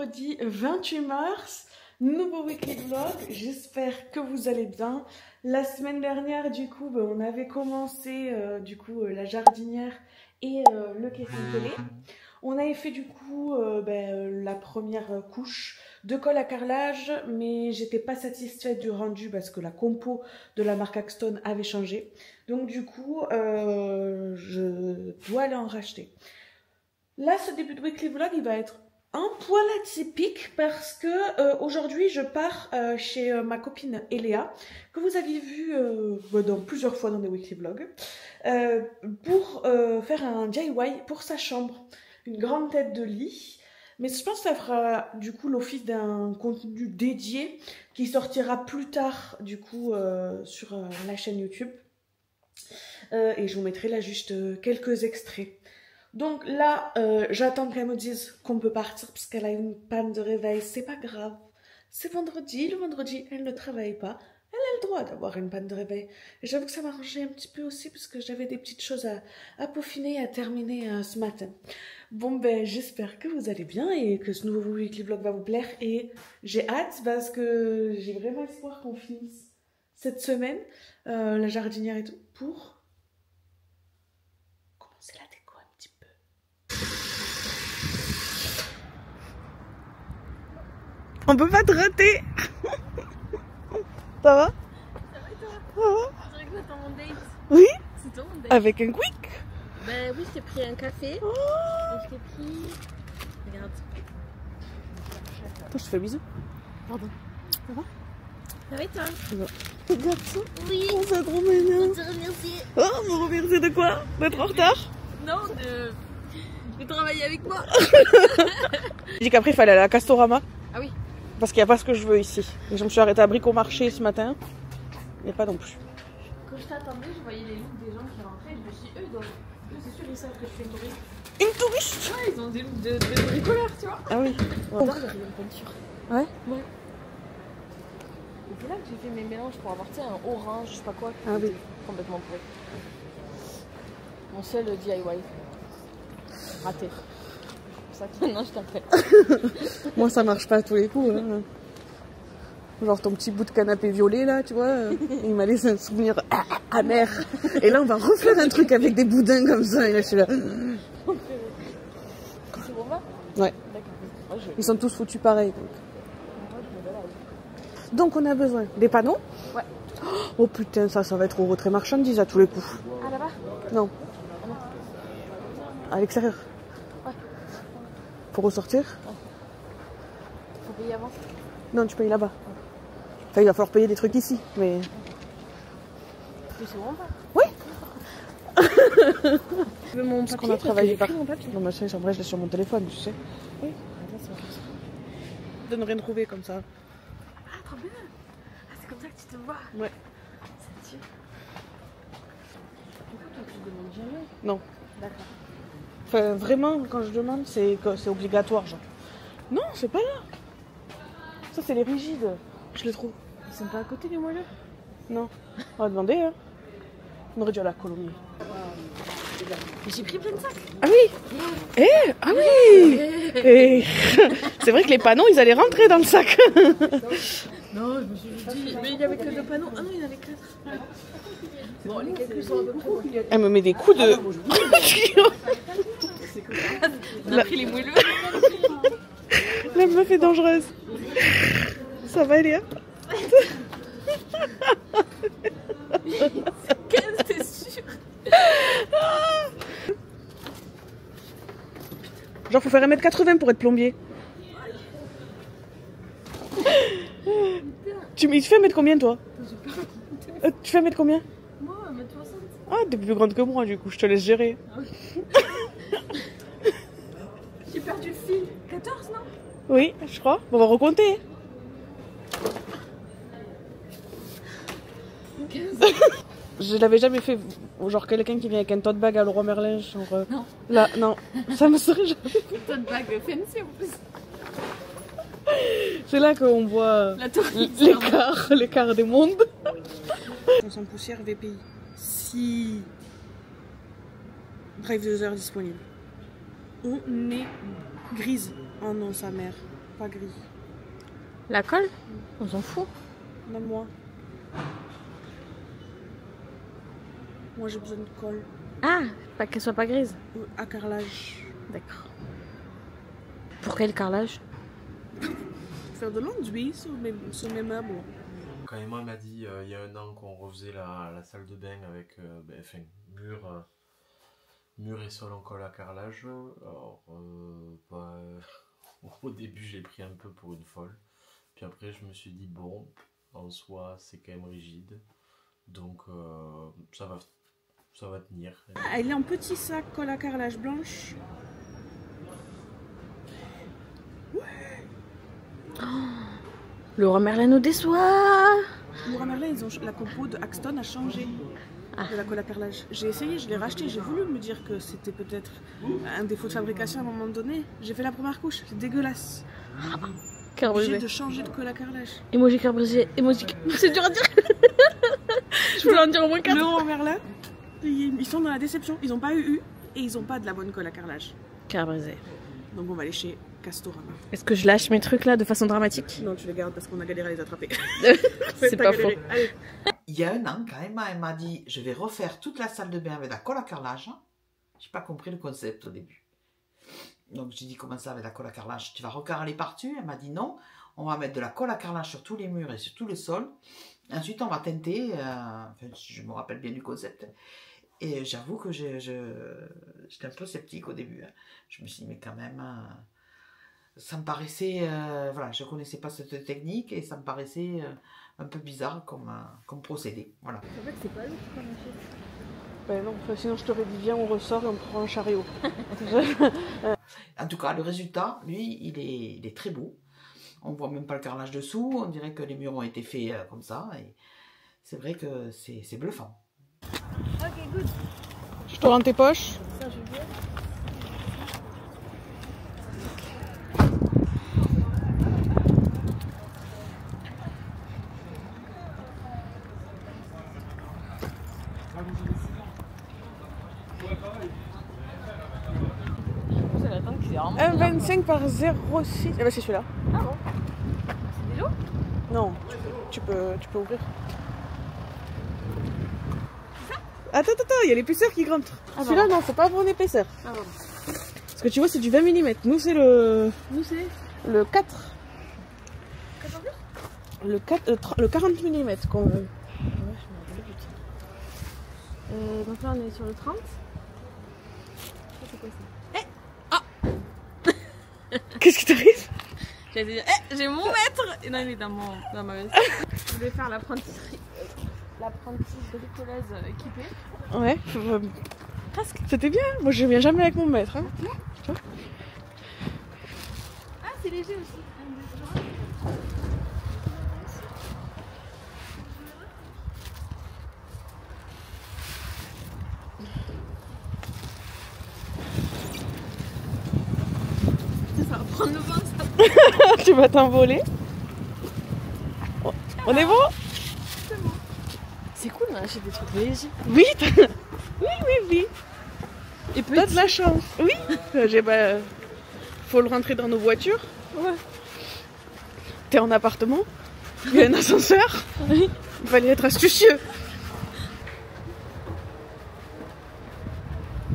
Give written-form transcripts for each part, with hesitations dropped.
vendredi 28 mars, nouveau weekly vlog, j'espère que vous allez bien. La semaine dernière du coup on avait commencé la jardinière et le casting télé. On avait fait du coup la première couche de colle à carrelage, mais j'étais pas satisfaite du rendu parce que la compo de la marque Axton avait changé. Donc du coup je dois aller en racheter. Là, ce début de weekly vlog, il va être un poil atypique parce que aujourd'hui, je pars chez ma copine Eléa, que vous aviez vu plusieurs fois dans des weekly vlogs, pour faire un DIY pour sa chambre. Une grande tête de lit. Mais je pense que ça fera du coup l'office d'un contenu dédié qui sortira plus tard du coup sur la chaîne YouTube. Et je vous mettrai là juste quelques extraits. Donc là, j'attends qu'elle me dise qu'on peut partir parce qu'elle a une panne de réveil. C'est pas grave. C'est vendredi. Le vendredi, elle ne travaille pas. Elle a le droit d'avoir une panne de réveil. Et j'avoue que ça m'arrangeait un petit peu aussi parce que j'avais des petites choses à peaufiner, à terminer ce matin. Bon ben, j'espère que vous allez bien et que ce nouveau weekly vlog va vous plaire. Et j'ai hâte parce que j'ai vraiment espoir qu'on finisse cette semaine, la jardinière et tout, pour commencer la déco un petit peu. On peut pas te rater. Ça va? Ça va et toi? Ça va? On dirait que t'attends mon date. Oui? C'est toi mon date? Avec un quick? Ben oui, je t'ai pris un café. Oh. Et je t'ai pris... Regarde. Attends, je te fais un bisou. Pardon. Ça va? Ça va et toi? Ça va. Regarde ça. Oui. Oh, c'est trop mignon. Je te remercie. Oh, me remercier de quoi? D'être en retard? Non, de travailler avec moi. J'ai dit qu'après il fallait aller à Castorama. Ah oui. Parce qu'il n'y a pas ce que je veux ici. Et je me suis arrêtée à Bricomarché ce matin. Il n'y a pas non plus. Quand je t'attendais, je voyais les looks des gens qui rentraient. Je me suis dit, eux, c'est sûr, ils savent que je suis une touriste. Une touriste? Ouais, ils ont des looks de bricoleurs, tu vois. Ah oui. Regarde, il y a une peinture. Ouais? Ouais. Et c'est là que j'ai fait mes mélanges pour avoir, tu sais, un orange, je sais pas quoi. Qui Ah oui. était complètement pourri. Mon seul DIY. Raté. C'est pour ça que maintenant je t'appelle. Moi ça marche pas à tous les coups. Hein. Genre ton petit bout de canapé violet là, tu vois, il m'a laissé un souvenir amer. Et là on va refaire un truc avec des boudins comme ça. Et là je suis là. C'est bon va? Ouais. D'accord. Ils sont tous foutus pareil. Donc on a besoin des panneaux. Ouais. Oh putain, ça va être au retrait marchandise à tous les coups. Ah là-bas? Non. À l'extérieur. Ouais. Pour ressortir? Ouais. Faut payer avant? Non, tu payes là-bas. Enfin, il va falloir payer des trucs ici, mais... C'est bon pas? Oui. Tu veux mon Parce papier? qu'on a travaillé par... mon papier. Non, mais ça, j'aimerais, je l'ai sur mon téléphone, tu sais. Oui. De ne rien trouver comme ça. Ah, trop bien! Ah, c'est comme ça que tu te vois? Ouais. C'est sûr. Du coup, toi, tu demandes jamais? Non. D'accord. Enfin, vraiment, quand je demande, c'est obligatoire, genre. Non, c'est pas là. Ça, c'est les rigides. Je les trouve. Ils sont pas à côté, les moelleux? Non. On va demander, hein. On aurait dû aller à la colonie. J'ai pris plein de sacs. Ah oui. Eh, ah oui. Eh. C'est vrai que les panneaux, ils allaient rentrer dans le sac. Non, je me suis dit, mais il y avait que 2 panneaux. Ah non, il y en avait 4. Bon, les calculs sont à peu près. Elle me met des coups de... On a pris les moelleux. La meuf est dangereuse. Ça va, Eléa? 15, t'es sûr? Genre, faut faire 1m80 pour être plombier. Tu fais 1m combien, toi? Tu fais 1m combien? Moi, 1m60. Ah, t'es plus grande que moi, du coup, je te laisse gérer. J'ai perdu le fil. 14, non? Oui, je crois. Bon, on va recompter. 15. Je l'avais jamais fait. Genre, quelqu'un qui vient avec un tote bag à Leroy Merlin. Genre, Non. Là, non. Ça me serait jamais. Toi de bague fancy en plus. C'est là qu'on voit La touriste. l'écart des mondes. Sans poussière VPI. Si. Drive 2 heures disponible. On est grise. Oh non, sa mère. pas gris. La colle? On s'en fout. Même moi. Moi j'ai besoin de colle. Ah, pas qu'elle soit pas grise. À carrelage. D'accord. Pour quel carrelage? Faire de l'enduit sur mes meubles. Quand Emma m'a dit il y a un an qu'on refaisait la salle de bain avec mur et sol en colle à carrelage, alors au début j'ai pris un peu pour une folle, puis après je me suis dit bon, en soi c'est quand même rigide, donc ça va tenir. Ah, elle est en petit sac colle à carrelage blanche. Leroy Merlin nous déçoit. Leroy Merlin, la compo de Axton a changé de la colle à carrelage. J'ai essayé, je l'ai racheté, j'ai voulu me dire que c'était peut-être un défaut de fabrication à un moment donné. J'ai fait la première couche, c'est dégueulasse. Cœur brisé. Obligé de changer de colle à carrelage. Emoji cœur brisé, emoji. C'est dur à dire. Je voulais en dire au moins 4. Leroy Merlin, ils sont dans la déception. Ils n'ont pas eu et ils n'ont pas de la bonne colle à carrelage. Cœur brisé. Donc on va aller chez Castorama. Est-ce que je lâche mes trucs là de façon dramatique? Non, tu les gardes parce qu'on a galéré à les attraper. C'est pas faux. Allez. Il y a un an, quand elle m'a dit je vais refaire toute la salle de bain avec la colle à carrelage, j'ai pas compris le concept au début. Donc j'ai dit comment ça avec la colle à carrelage? Tu vas recarreler par-dessus? Elle m'a dit non, on va mettre de la colle à carrelage sur tous les murs et sur tout le sol. Ensuite on va teinter, je me rappelle bien du concept. Et j'avoue que j'étais un peu sceptique au début. Je me suis dit mais quand même... ça me paraissait, voilà, je connaissais pas cette technique et ça me paraissait un peu bizarre comme procédé, voilà. C'est vrai que c'est pas lourd comme achète. Ben non, sinon je t'aurais dit viens on ressort et on prend un chariot. En tout cas, le résultat, lui, il est très beau. On voit même pas le carrelage dessous, on dirait que les murs ont été faits comme ça et c'est vrai que c'est bluffant. Ok, good. Je te rends tes poches. Ça, je veux bien. Vous allez attendre qu'il y ait vraiment 1,25 par 0,6. Eh ben c'est celui-là. Ah bon? C'est des lots? Non, tu peux ouvrir. Attends, il y a l'épaisseur qui grimpe. Ah, Celui-là, non, faut pas avoir une épaisseur. Ah bon. Parce que tu vois, c'est du 20 mm. Nous, c'est le 4. Le 40 mm qu'on veut. Donc là, on est sur le 30. Ça, c'est quoi ça? Qu'est-ce qui t'arrive? J'allais dire, j'ai mon mètre! Et non, il est dans ma veste. Je vais faire l'apprenti bricoleuse équipée. Ouais, presque. C'était bien. Moi, je viens jamais avec mon mètre. Hein. Ah, c'est léger aussi. Ça va prendre le vent, ça. Tu vas t'envoler. On est bon? C'est bon. C'est cool, on achète des trucs légers. Oui, oui. Et T'as de la chance. Oui. Faut le rentrer dans nos voitures. Ouais. T'es en appartement. Il y a un ascenseur. Oui. Il fallait être astucieux.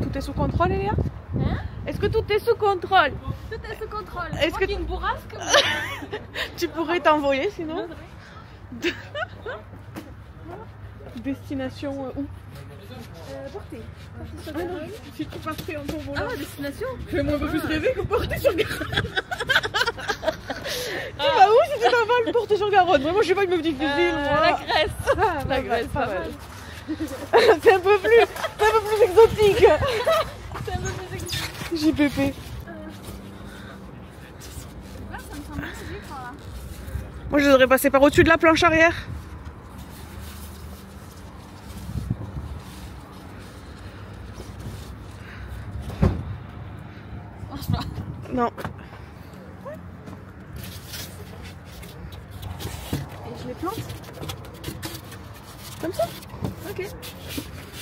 Tout est sous contrôle, Elia? Hein? Est-ce que tout est sous contrôle? Tout est sous contrôle. Est-ce Moi que qui ai une bourrasque? tu pourrais t'envoler sinon? Destination où? Portée. Si tu partais en ton volant. Ah, destination? Fais-moi un peu plus rêver que Portée-sur-Garonne. Tu vas où si tu t'envoles Portée-sur-Garonne? Vraiment, je sais pas une meuf difficile, moi. La Grèce. La Grèce, pas pas mal. mal. C'est un peu plus exotique. C'est un peu plus excitant. JPP. Là, ça me semble logique, voilà. Moi, je devrais passer par au-dessus de la planche arrière. Ça marche pas. Non. Et je les plante? Comme ça. Ok.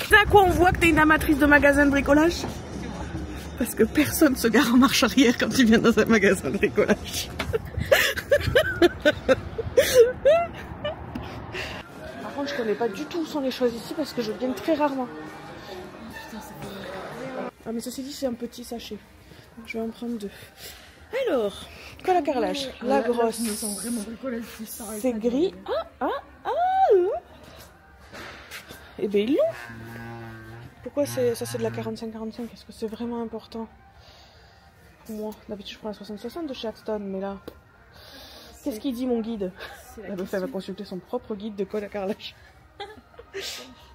C'est à quoi on voit que t'es une amatrice de magasin de bricolage? Parce que personne se gare en marche arrière quand il vient dans un magasin de bricolage. Par contre, je connais pas du tout où sont les choses ici parce que je viens très rarement. Ah, mais ceci dit, c'est un petit sachet. Je vais en prendre 2. Alors, colle à carrelage. La grosse. C'est gris. Eh ben, ils l'ont. Pourquoi ça c'est de la 45-45? Est-ce que c'est vraiment important pour moi? D'habitude, je prends la 60-60 de chez Axton, mais là. Qu'est-ce qu'il dit, mon guide? La meuf, elle va consulter son propre guide de colle à carrelage.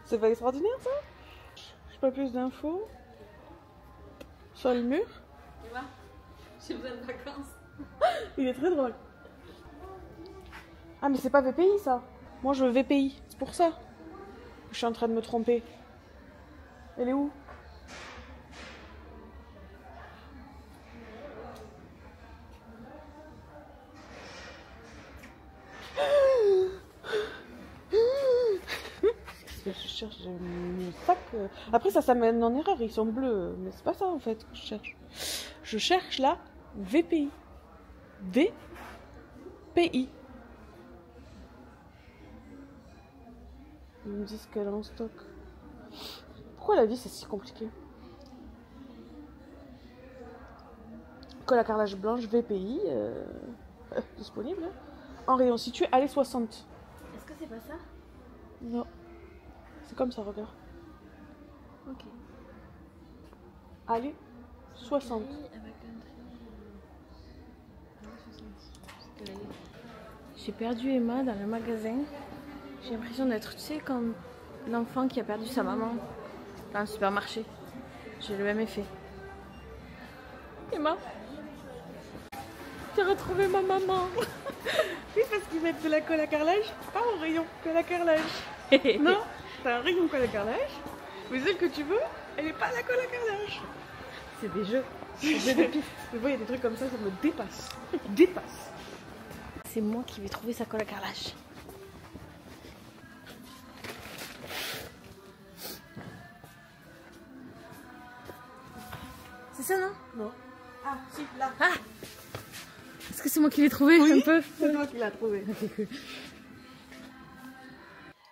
C'est pas extraordinaire, ça? J'ai pas plus d'infos sur le mur. J'ai besoin de vacances. Il est très drôle. Ah, mais c'est pas VPI, ça. Moi, je veux VPI. C'est pour ça que je suis en train de me tromper. Elle est où? Je cherche le sac. Après, ça mène en erreur. Ils sont bleus. Mais c'est pas ça, en fait, que je cherche. Je cherche la VPI. VPI. Ils me disent qu'elle est en stock. Pourquoi la vie, c'est si compliqué? Colle à carrelage blanche VPI. Disponible. En rayon situé, allez 60. Est-ce que c'est pas ça? Non. C'est comme ça, regarde. Ok. Allez 60. J'ai perdu Emma dans le magasin. J'ai l'impression d'être, tu sais, comme l'enfant qui a perdu sa maman dans le supermarché. J'ai le même effet. Emma, j'ai retrouvé ma maman. Oui, parce qu'ils mettent de la colle à carrelage, pas en rayon colle à carrelage. Non, t'as un rayon colle à carrelage, mais celle que tu veux, elle est pas à la colle à carrelage. C'est des jeux. C'est des pifs. Mais moi, il y a des trucs comme ça me dépasse. Dépasse. C'est moi qui vais trouver sa colle à carrelage. C'est ça, non? Non. Ah, si, là. Ah! Est-ce que c'est moi qui l'ai trouvé Oui, un peu? c'est toi qui l'as trouvé.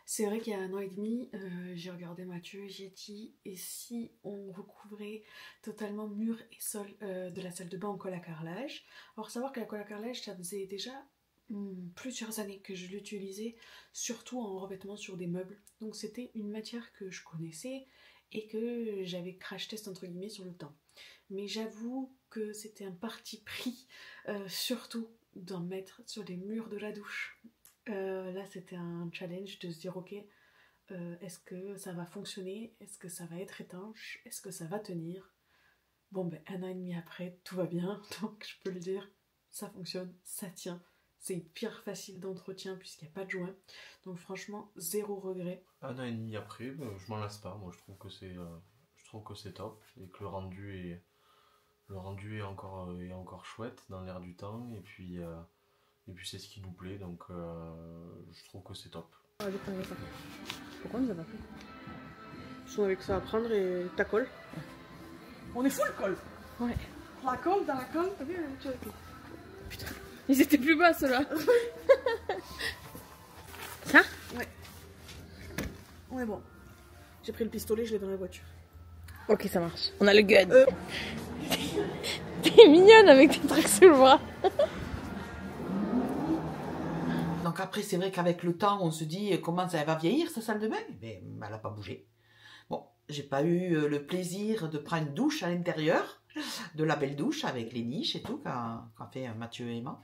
C'est vrai qu'il y a 1 an et demi, j'ai regardé Mathieu et j'ai dit et si on recouvrait totalement mur et sol de la salle de bain en colle à carrelage. Alors savoir que la colle à carrelage, ça faisait déjà plusieurs années que je l'utilisais, surtout en revêtement sur des meubles. Donc c'était une matière que je connaissais et que j'avais crash test entre guillemets sur le temps. Mais j'avoue que c'était un parti pris, surtout d'en mettre sur les murs de la douche. Là c'était un challenge de se dire ok, est-ce que ça va fonctionner, est-ce que ça va être étanche, est-ce que ça va tenir. Bon ben 1 an et demi après tout va bien, donc je peux le dire, ça fonctionne, ça tient. C'est hyper facile d'entretien puisqu'il n'y a pas de joint, donc franchement 0 regret. 1 an et demi après, je m'en lasse pas, moi je trouve que c'est top et que le rendu est encore chouette dans l'air du temps et puis c'est ce qui nous plaît, donc je trouve que c'est top. Pourquoi on nous a pas pris? Parce qu'on avait que ça à prendre et ta colle. On est full colle. Ouais. La colle dans la colle, t'as vu? Putain, ils étaient plus bas ceux-là. Ça? Ouais. On est bon. J'ai pris le pistolet, je l'ai dans la voiture. Ok, ça marche. On a le gun. T'es mignonne avec tes trucs sous le bras. Donc après, c'est vrai qu'avec le temps, on se dit comment ça va vieillir, cette salle de bain. Mais elle n'a pas bougé. Bon, j'ai pas eu le plaisir de prendre une douche à l'intérieur, de la belle douche avec les niches et tout, qu'a fait Mathieu et Emma.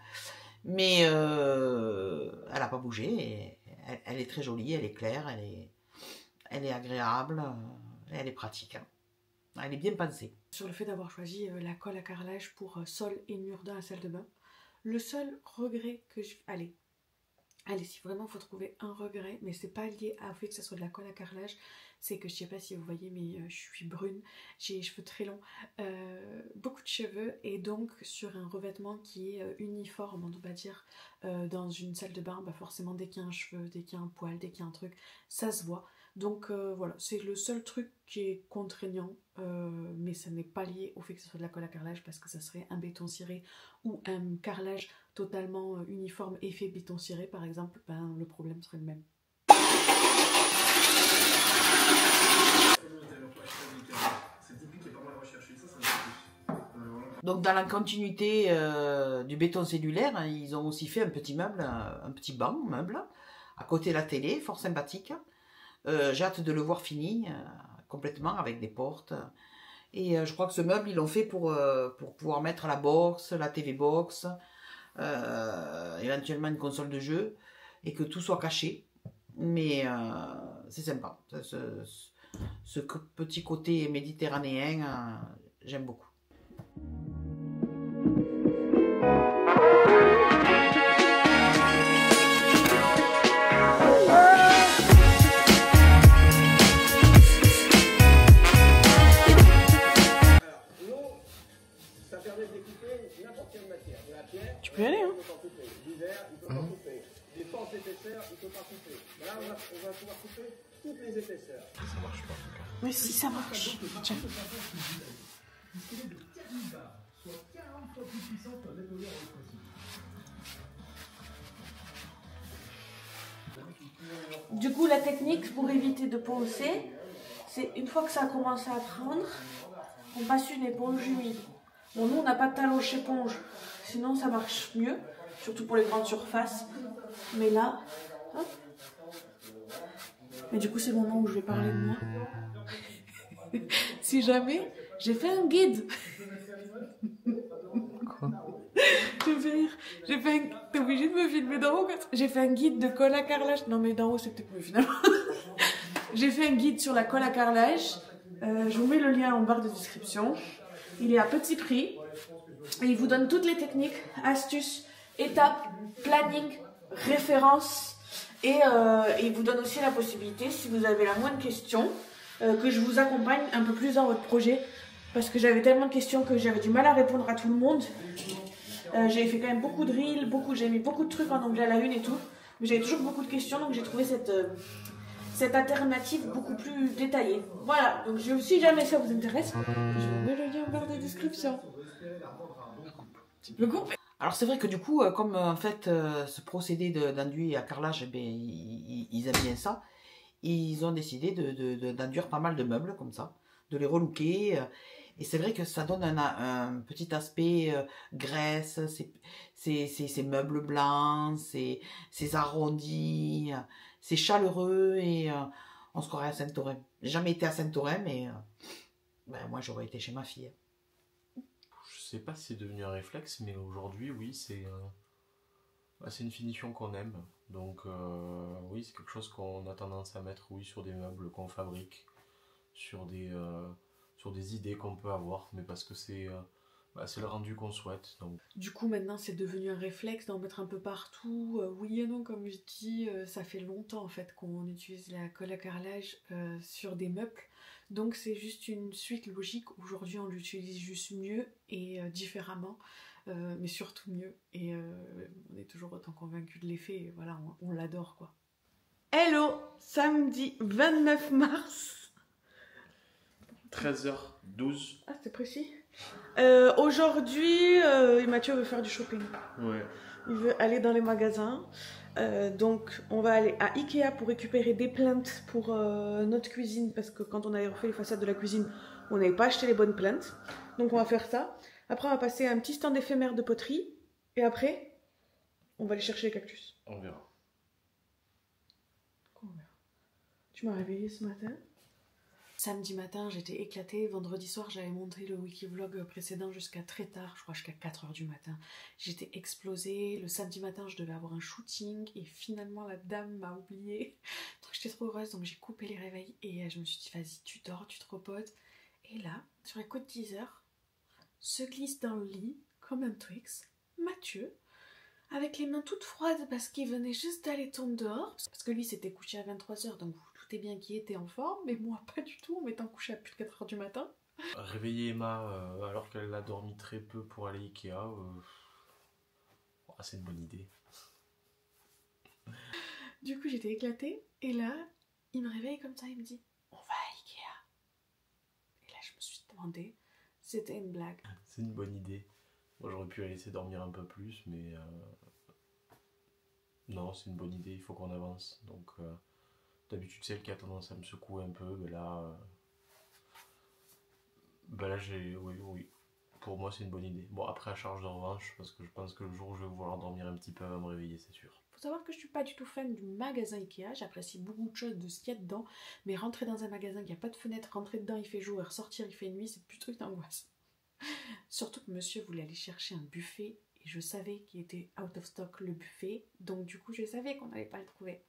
Mais elle n'a pas bougé. Et elle est très jolie, elle est claire, elle est agréable, elle est pratique. Elle est bien pensée. Sur le fait d'avoir choisi la colle à carrelage pour sol et mur dans la salle de bain, le seul regret que je... Allez, si vraiment il faut trouver un regret, mais c'est pas lié au fait que ce soit de la colle à carrelage, c'est que je sais pas si vous voyez, mais je suis brune, j'ai les cheveux très longs, beaucoup de cheveux, et donc sur un revêtement qui est uniforme, on va dire, dans une salle de bain, bah forcément dès qu'il y a un cheveu, dès qu'il y a un poil, dès qu'il y a un truc, ça se voit. Donc voilà, c'est le seul truc qui est contraignant, mais ça n'est pas lié au fait que ce soit de la colle à carrelage parce que ça serait un béton ciré ou un carrelage totalement uniforme effet béton ciré par exemple, ben, le problème serait le même. Donc dans la continuité du béton cellulaire, hein, ils ont aussi fait un petit meuble, un petit banc meuble, à côté de la télé, fort sympathique. J'ai hâte de le voir fini, complètement, avec des portes. Et je crois que ce meuble, ils l'ont fait pour pouvoir mettre la box, la TV box, éventuellement une console de jeu, et que tout soit caché. Mais c'est sympa. Ce petit côté méditerranéen, j'aime beaucoup. Tu peux y aller, hein? Ça marche pas. Mais si ça marche. Tiens. Du coup, la technique pour éviter de poncer, c'est une fois que ça a commencé à prendre, on passe une éponge humide. Bon, nous, on n'a pas de taloche éponge, sinon ça marche mieux, surtout pour les grandes surfaces. Mais là, hop. Mais du coup, c'est le moment où je vais parler de moi. Si jamais, j'ai fait un guide. Quoi? J'ai fait un... T'es obligé de me filmer d'en haut. J'ai fait un guide de colle à carrelage. Non mais d'en haut c'est peut-être mieux finalement. J'ai fait un guide sur la colle à carrelage. Je vous mets le lien en barre de description. Il est à petit prix. Et il vous donne toutes les techniques, astuces, étapes, planning, références. Et il vous donne aussi la possibilité, si vous avez la moindre question, que je vous accompagne un peu plus dans votre projet. Parce que j'avais tellement de questions que j'avais du mal à répondre à tout le monde. J'avais fait quand même beaucoup de reels, j'ai mis beaucoup de trucs en anglais à la une et tout. Mais j'avais toujours beaucoup de questions, donc j'ai trouvé cette alternative beaucoup plus détaillée. Voilà, donc si jamais ça vous intéresse, je vous mets le lien en barre de description. Tu peux couper. Alors c'est vrai que du coup, comme en fait ce procédé d'enduit à carrelage, eh bien, ils aiment bien ça, ils ont décidé d'enduire pas mal de meubles comme ça, de les relooker. Et c'est vrai que ça donne un petit aspect graisse, ces meubles blancs, ces arrondis, c'est chaleureux et on se croirait à Saint-Ouen. J'ai jamais été à Saint-Ouen, mais ben, moi j'aurais été chez ma fille. Je sais pas si c'est devenu un réflexe, mais aujourd'hui, oui, c'est une finition qu'on aime. Donc, oui, c'est quelque chose qu'on a tendance à mettre, oui, sur des meubles qu'on fabrique, sur des idées qu'on peut avoir, mais parce que c'est le rendu qu'on souhaite. Donc. Du coup, maintenant, c'est devenu un réflexe d'en mettre un peu partout. Oui et non, comme je dis, ça fait longtemps en fait qu'on utilise la colle à carrelage sur des meubles. Donc c'est juste une suite logique. Aujourd'hui, on l'utilise juste mieux et différemment, mais surtout mieux. Et on est toujours autant convaincus de l'effet. Voilà, on l'adore quoi. Hello, samedi 29 mars. 13h12. Ah, c'est précis. Aujourd'hui, Mathieu veut faire du shopping. Ouais. Il veut aller dans les magasins. Donc, on va aller à Ikea pour récupérer des plinthes pour notre cuisine. Parce que quand on avait refait les façades de la cuisine, on n'avait pas acheté les bonnes plinthes. Donc, on va faire ça. Après, on va passer à un petit stand éphémère de poterie. Et après, on va aller chercher les cactus. On verra. Quoi, on verra? Tu m'as réveillée ce matin. Samedi matin, j'étais éclatée. Vendredi soir, j'avais monté le wiki-vlog précédent jusqu'à très tard, je crois jusqu'à 4h du matin. J'étais explosée. Le samedi matin, je devais avoir un shooting et finalement, la dame m'a oubliée. Donc, j'étais trop heureuse, donc j'ai coupé les réveils et je me suis dit, vas-y, tu dors, tu te reposes. Et là, sur les coups de 10h, se glisse dans le lit, comme un Twix, Mathieu, avec les mains toutes froides parce qu'il venait juste d'aller tomber dehors. Parce que lui, s'était couché à 23h, donc tout est bien qui était en forme, mais moi pas du tout, en m'étant couché à plus de 4h du matin. Réveiller Emma alors qu'elle a dormi très peu pour aller Ikea, c'est une bonne idée. Du coup j'étais éclatée, et là, il me réveille comme ça, il me dit on va à Ikea. Et là, je me suis demandé, c'était une blague. C'est une bonne idée. Moi, j'aurais pu la laisser dormir un peu plus, mais non, c'est une bonne idée, il faut qu'on avance. Donc, d'habitude, c'est elle qui a tendance à me secouer un peu, mais là, oui. Pour moi, c'est une bonne idée. Bon, après, à charge de revanche, parce que je pense que le jour où je vais vouloir dormir un petit peu, elle va me réveiller, c'est sûr. Faut savoir que je suis pas du tout fan du magasin Ikea, j'apprécie beaucoup de choses de ce qu'il y a dedans, mais rentrer dans un magasin qui a pas de fenêtre, rentrer dedans il fait jour et ressortir il fait nuit, c'est plutôt une angoisse. Surtout que monsieur voulait aller chercher un buffet et je savais qu'il était out of stock le buffet, donc du coup je savais qu'on n'allait pas le trouver.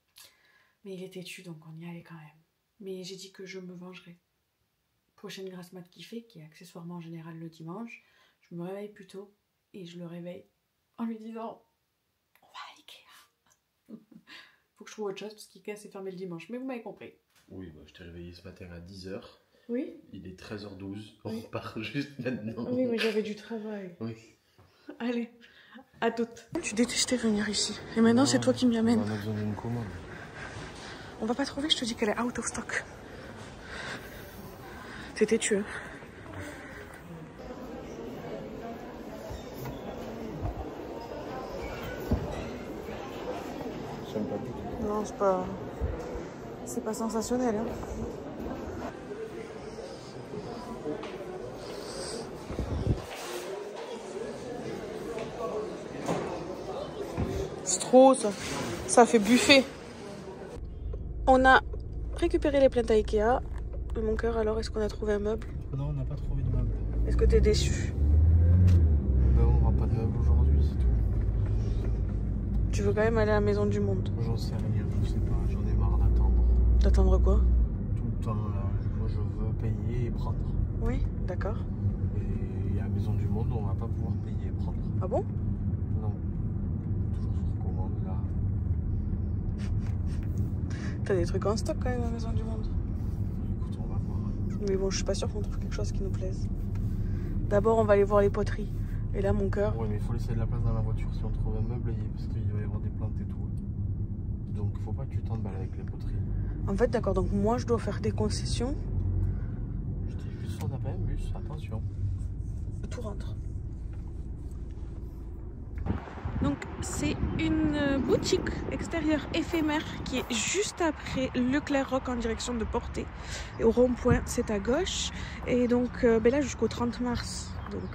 Mais il était têtu donc on y allait quand même. Mais j'ai dit que je me vengerai. Prochaine grasse mat qui fait, qui est accessoirement en général le dimanche, je me réveille plus tôt et je le réveille en lui disant on va à Ikea. Faut que je trouve autre chose parce qu'Ikea c'est fermé le dimanche, mais vous m'avez compris. Oui, bah, je t'ai réveillé ce matin à 10h. Oui. Il est 13h12. On repart juste maintenant. Oui, mais j'avais du travail. Oui. Allez, à toutes. Tu détestais venir ici. Et maintenant, c'est toi qui m'y amènes. On a besoin d'une commande. On va pas trouver, je te dis qu'elle est out of stock. T'es têtu, hein. J'aime pas du tout. Non, c'est pas sensationnel, hein. C'est trop, ça. Ça fait buffet. On a récupéré les plaintes à Ikea. Mon cœur, alors, est-ce qu'on a trouvé un meuble? Non, on n'a pas trouvé de meuble. Est-ce que t'es déçu? Ben, on n'aura pas de meuble aujourd'hui, c'est tout. Tu veux quand même aller à la Maison du Monde? J'en sais rien, je sais pas, j'en ai marre d'attendre. D'attendre quoi? Tout le temps, là. Moi, je veux payer et prendre. Oui, d'accord. Et à la Maison du Monde, on va pas pouvoir payer et prendre. Ah bon? Non. Toujours sur commande, là. T'as des trucs en stock quand même à la Maison du Monde. Écoute, on va voir. Mais bon, je suis pas sûre qu'on trouve quelque chose qui nous plaise. D'abord, on va aller voir les poteries. Et là, mon cœur... Ouais, mais il faut laisser de la place dans la voiture si on trouve un meuble, parce qu'il va y avoir des plantes et tout. Donc, faut pas que tu t'emballes avec les poteries. En fait, d'accord, donc moi, je dois faire des concessions. Je dis juste, on n'a pas un bus, attention. Tout rentre. Donc, c'est une boutique extérieure éphémère qui est juste après Leclerc Rock en direction de Portée. Et au rond-point, c'est à gauche. Et donc, là, jusqu'au 30 mars, donc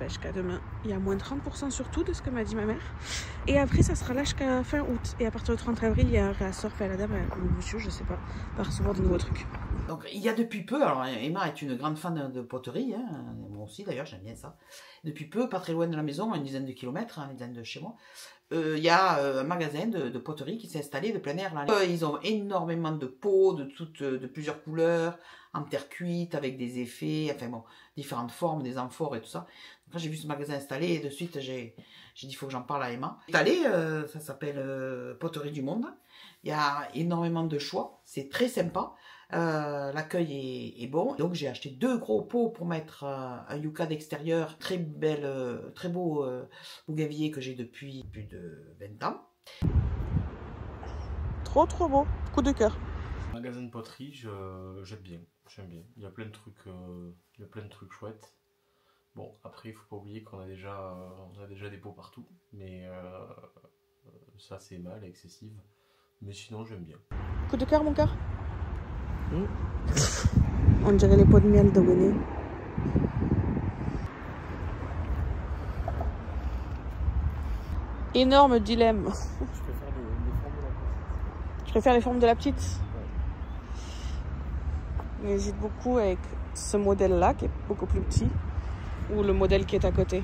jusqu'à demain, il y a moins de 30% sur tout de ce que m'a dit ma mère. Et après, ça sera là jusqu'à fin août. Et à partir du 30 avril, il y a un réassort fait à la dame, le monsieur, je sais pas, va recevoir de nouveaux trucs. Donc, il y a depuis peu, alors Emma est une grande fan de poterie, hein, moi aussi d'ailleurs, j'aime bien ça. Depuis peu, pas très loin de la maison, à une dizaine de kilomètres, une dizaine de chez moi, il y a un magasin de poterie qui s'est installé de plein air. Là. Ils ont énormément de pots de plusieurs couleurs, en terre cuite, avec des effets, enfin bon, différentes formes, des amphores et tout ça. Quand j'ai vu ce magasin installé, et de suite j'ai dit il faut que j'en parle à Emma. Installé, ça s'appelle Poterie du Monde. Il y a énormément de choix, c'est très sympa. L'accueil est bon, donc j'ai acheté 2 gros pots pour mettre un yucca d'extérieur, très beau bougainvillier que j'ai depuis plus de 20 ans. Trop beau, coup de cœur. Magasin de poterie, j'aime bien. Il y a plein de trucs chouettes. Bon, après il faut pas oublier qu'on a déjà des pots partout, mais ça c'est mal, excessive. Mais sinon j'aime bien. Coup de cœur, mon cœur. On dirait les pots de miel de Winnie. Énorme dilemme. Je préfère les formes de la petite. Ouais. J'hésite beaucoup avec ce modèle-là qui est beaucoup plus petit ou le modèle qui est à côté.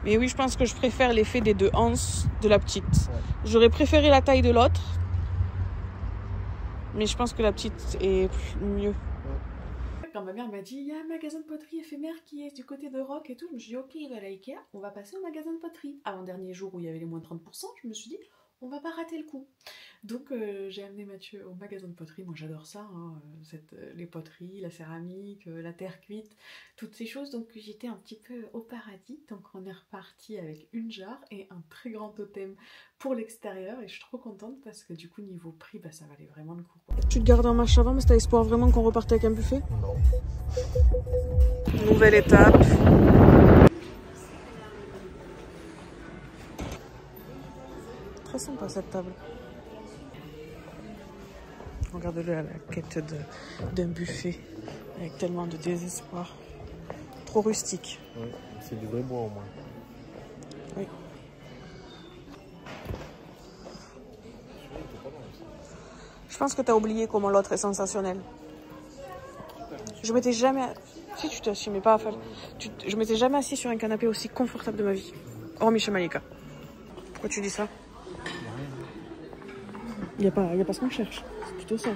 Mais oui, je pense que je préfère l'effet des 2 anses de la petite. Ouais. J'aurais préféré la taille de l'autre. Mais je pense que la petite est mieux. Quand ma mère m'a dit, il y a un magasin de poterie éphémère qui est du côté de Rock et tout, je me suis dit, ok, il va à Ikea, on va passer au magasin de poterie. Avant-dernier jour où il y avait les moins de 30%, je me suis dit, on va pas rater le coup. Donc j'ai amené Mathieu au magasin de poterie. Moi j'adore ça, hein, les poteries, la céramique, la terre cuite, toutes ces choses. Donc j'étais un petit peu au paradis. Donc on est reparti avec une jarre et un très grand totem pour l'extérieur. Et je suis trop contente parce que du coup niveau prix, bah, ça valait vraiment le coup, quoi. Tu te gardes un match avant, mais t'as espoir vraiment qu'on reparte avec un buffet? Non. Nouvelle étape. Très sympa cette table. Regarde-le à la quête d'un buffet avec tellement de désespoir. Trop rustique. Oui, c'est du vrai bois au moins. Oui. Je pense que t'as oublié comment l'autre est sensationnel. Je m'étais jamais... Si tu t'es assis, mais pas à faire... Je m'étais jamais assis sur un canapé aussi confortable de ma vie. Hormis chez Malika. Pourquoi tu dis ça? Il n'y a pas ce qu'on cherche. C'est plutôt ça.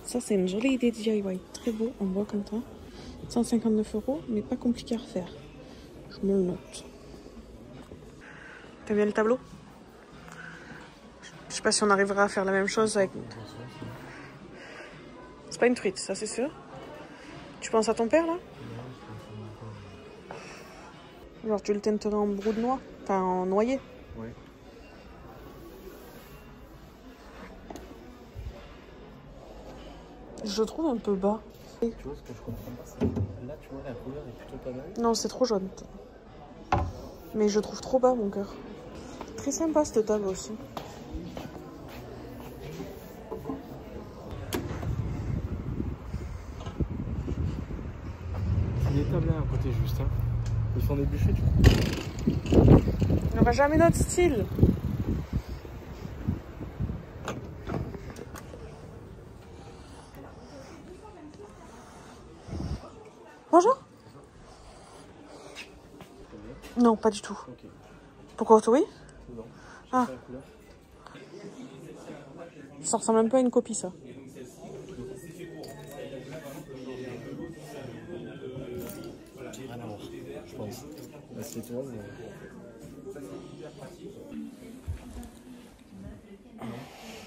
Ça, c'est une jolie idée de DIY. Très beau, en bois comme ça. 159 €, mais pas compliqué à refaire. Je me le note. T'aimes bien le tableau? Je sais pas si on arrivera à faire la même chose avec... C'est pas une truite, ça c'est sûr. Tu penses à ton père, là? Genre, tu le teinterais en brou de noix? Enfin, en noyer? Oui. Je le trouve un peu bas. Tu vois ce que je comprends pas, c'est là tu vois la couleur est plutôt pas mal. Non, c'est trop jaune. Mais je trouve trop bas mon cœur. Très sympa cette table aussi. Il y a des tables là à côté juste, hein. Ils font des buffets, tu vois. On n'aura jamais notre style. Bonjour. Non, pas du tout. Ok. Pourquoi oui? Non. Ah. La couleur. Ça ressemble un peu à une copie ça. Rien à voir, je pense. Assieds-toi, mais...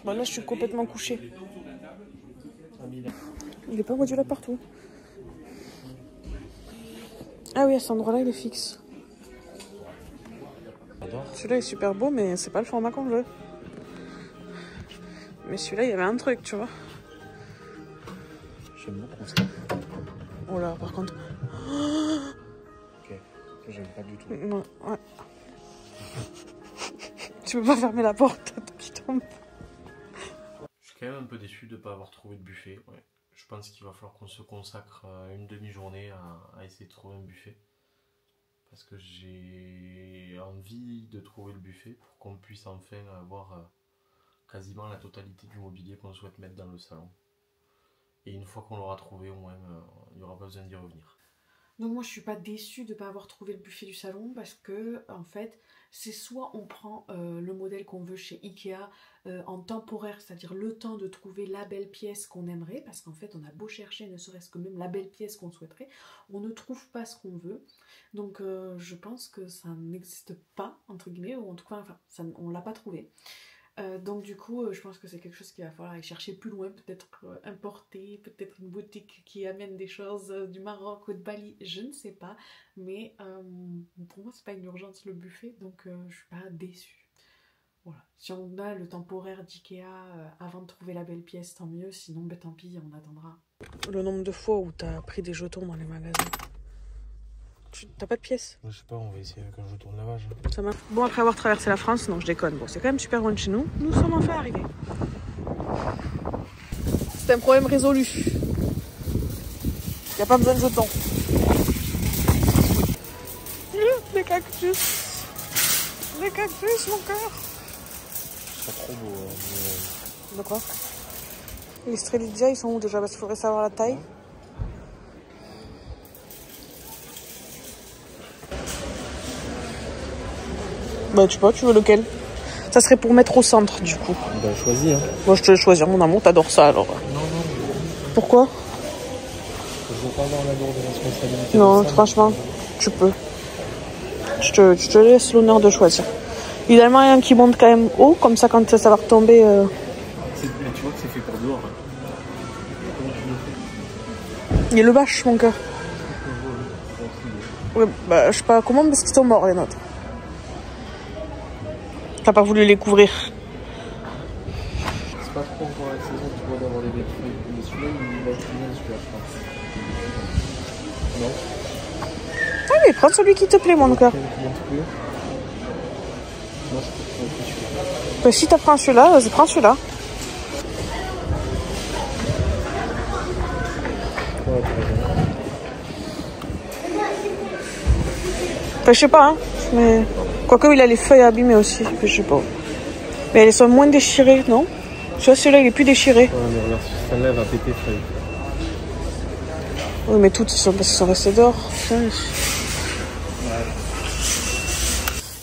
Bon, là, je suis complètement couchée. Il n'est pas modulable partout. Ah oui, à cet endroit-là, il est fixe. Celui-là est super beau, mais c'est pas le format qu'on veut. Mais celui-là, il y avait un truc, tu vois. J'aime beaucoup ça. Oh là, par contre... Ok, ça j'aime pas du tout. Ouais. Tu peux pas fermer la porte, qui tombe. Je suis quand même un peu déçu de ne pas avoir trouvé de buffet. Ouais. Je pense qu'il va falloir qu'on se consacre une demi-journée à essayer de trouver un buffet. Parce que j'ai envie de trouver le buffet pour qu'on puisse enfin avoir quasiment la totalité du mobilier qu'on souhaite mettre dans le salon. Et une fois qu'on l'aura trouvé, au moins, il n'y aura pas besoin d'y revenir. Donc moi je suis pas déçue de ne pas avoir trouvé le buffet du salon parce que en fait c'est soit on prend le modèle qu'on veut chez Ikea en temporaire, c'est-à-dire le temps de trouver la belle pièce qu'on aimerait, parce qu'en fait on a beau chercher ne serait-ce que même la belle pièce qu'on souhaiterait, on ne trouve pas ce qu'on veut. Donc je pense que ça n'existe pas entre guillemets, ou en tout cas enfin, on l'a pas trouvé. Donc du coup je pense que c'est quelque chose qu'il va falloir aller chercher plus loin, peut-être importer, peut-être une boutique qui amène des choses du Maroc ou de Bali, je ne sais pas, mais pour moi c'est pas une urgence le buffet, donc je suis pas déçue. Voilà. Si on a le temporaire d'Ikea avant de trouver la belle pièce, tant mieux, sinon ben, tant pis, on attendra. Le nombre de fois où t'as pris des jetons dans les magasins. T'as pas de pièces? Je sais pas, on va essayer avec un jeton de lavage. Ça marche. Bon, après avoir traversé la France, non, je déconne. Bon, c'est quand même super loin de chez nous. Nous sommes enfin arrivés. C'est un problème résolu. Y a pas besoin de jetons. Les cactus. Les cactus, mon cœur. C'est pas trop beau. Mais... De quoi? Les Strelitzia, ils sont où déjà? Parce qu'il faudrait savoir la taille. Bah tu sais pas, tu veux lequel? Ça serait pour mettre au centre du coup. Bah choisis hein. Moi je te choisir mon amour, t'adores ça alors. Non. Pourquoi? Je veux pas avoir la lourde responsabilité. Non, franchement, tu peux. Je te laisse l'honneur de choisir. Idéalement, rien qui monte quand même haut, comme ça, quand ça va retomber. Tu vois que c'est fait pour dehors. Hein. Il y a le bâche, mon cœur. Ouais, bah, je sais pas comment, parce qu'ils sont morts, les nôtres. T'as pas voulu les couvrir. C'est pas trop pour la saison, tu vois, d'avoir les feuilles. Mais celui-là, il va être bien, celui-là, je pense. Non. Ah mais prends celui qui te plaît, mon cœur. Non, je peux celui-là. Bah, si t'apprends celui-là, vas-y, prends celui-là. Ouais, t'as raison. Enfin, je sais pas, hein. Mais... Quoique, il a les feuilles abîmées aussi, je sais pas. Mais elles sont moins déchirées, non? Tu vois, celui-là, il est plus déchiré. Ouais, mais regarde, si ça lève à péter feuille. Oui, mais toutes, parce qu'ils sont restés dehors. Ouais.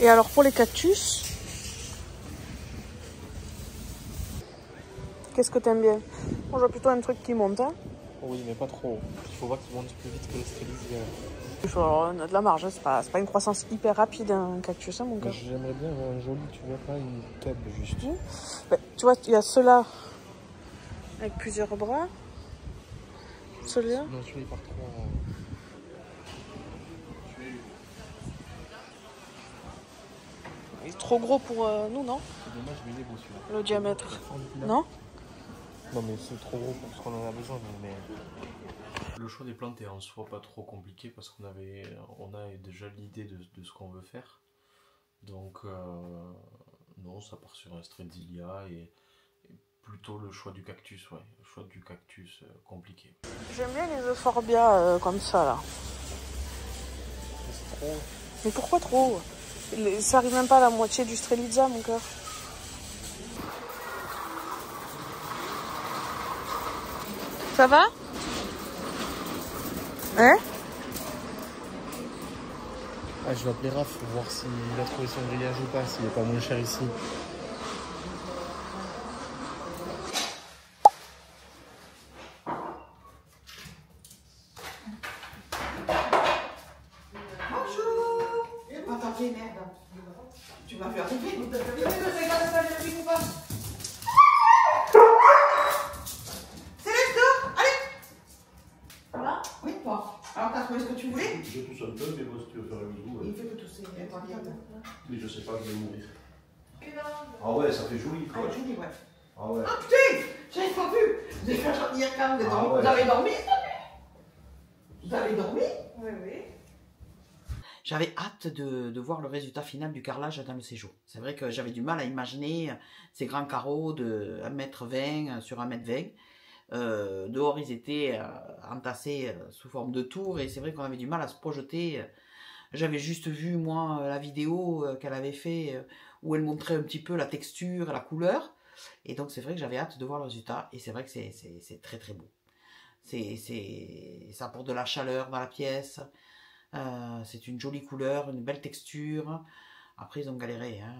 Et alors, pour les cactus, qu'est-ce que t'aimes bien? Moi, je vois plutôt un truc qui monte, hein. Oui, mais pas trop. Il faut voir qu'il monte plus vite que le strélizia. On a de la marge, hein. C'est pas une croissance hyper rapide, un cactus, hein, mon gars. J'aimerais bien avoir un joli, tu vois, pas une tube juste. Bah, tu vois, il y a ceux-là avec plusieurs bras. Celui-là. Non, celui-là, il part trop en... Il est trop gros pour nous, non? C'est dommage, mais il est beau celui-là. Le diamètre. Non? Non, mais c'est trop gros pour ce qu'on en a besoin. Mais... Le choix des plantes est en soi pas trop compliqué parce qu'on a déjà l'idée de ce qu'on veut faire. Donc, non, ça part sur un Strelzia et plutôt le choix du cactus, ouais. Le choix du cactus compliqué. J'aime bien les euphorbia comme ça, là. C'est trop. Mais pourquoi trop? Ça arrive même pas à la moitié du Strelizia, mon cœur. Ça va? Hein? Ah, je vais appeler Raph pour voir s'il a trouvé son grillage ou pas, s'il n'est pas moins cher ici. Bonjour. Attends, merde. Tu m'as fait arriver. Céleste, allez. Ça va? Oui, toi. Alors, t'as trouvé ce que tu voulais? Je tousse un peu, mais bon, si tu veux faire un bisou. Il fait que tousser. Mais je sais pas, je vais mourir. Ah ouais, ça fait joli, quoi. Ah, joli, ouais. Ah ouais. Ah putain, j'avais pas vu. Vous avez fait un jardinier quand même. Ah ouais. Vous avez dormi? Vous avez dormi? Oui, oui. J'avais hâte de voir le résultat final du carrelage dans le séjour. C'est vrai que j'avais du mal à imaginer ces grands carreaux de 1,20 m sur 1,20 m. Dehors, ils étaient entassés sous forme de tours et c'est vrai qu'on avait du mal à se projeter. J'avais juste vu, moi, la vidéo qu'elle avait fait où elle montrait un petit peu la texture, la couleur. Et donc, c'est vrai que j'avais hâte de voir le résultat et c'est vrai que c'est très très beau. Ça apporte de la chaleur dans la pièce. C'est une jolie couleur, une belle texture. Après, ils ont galéré, hein,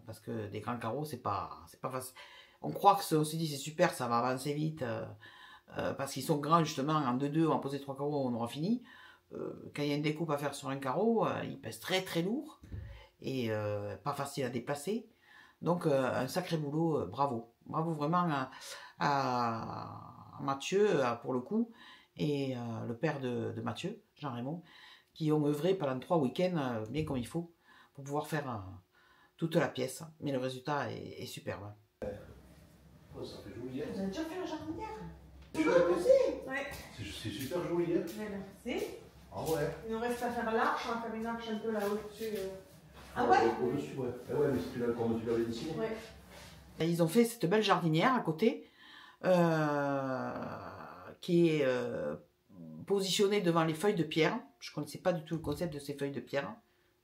parce que des grands carreaux, c'est pas facile. On croit que on se dit c'est super, ça va avancer vite, parce qu'ils sont grands justement, en 2-2, on va poser 3 carreaux, on aura fini. Quand il y a une découpe à faire sur un carreau, il pèse très très lourd et pas facile à déplacer. Donc un sacré boulot, bravo. Bravo vraiment à Mathieu pour le coup, et le père de Mathieu, Jean-Raymond, qui ont œuvré pendant 3 week-ends bien comme il faut pour pouvoir faire toute la pièce. Mais le résultat est superbe. Oh, ça fait joli, hein. Vous avez déjà fait la jardinière? Tu l'as fait? Ouais. C'est super joli, hein. Merci. Ah ouais. Il nous reste à faire l'arche, on va faire une arche un peu là au-dessus. Ah ouais? Au-dessus, ouais. Ah ouais, mais c'est comme tu l'avais dit. Ouais. Et ils ont fait cette belle jardinière à côté, qui est positionnée devant les feuilles de pierre. Je ne connaissais pas du tout le concept de ces feuilles de pierre.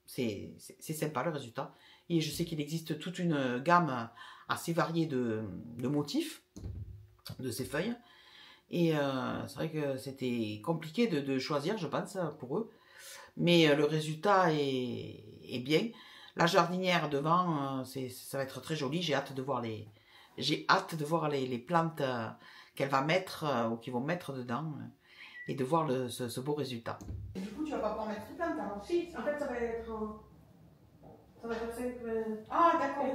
C'est sympa le résultat. Et je sais qu'il existe toute une gamme assez variée de motifs de ces feuilles. Et c'est vrai que c'était compliqué de choisir, je pense, pour eux. Mais le résultat est bien. La jardinière devant, ça va être très joli. J'ai hâte de voir les plantes qu'elle va mettre ou qu'ils vont mettre dedans et de voir ce beau résultat. Et du coup, tu vas pas pouvoir mettre les plantes alors? Si, en fait, ça va être Ça va faire 5. Ah, d'accord.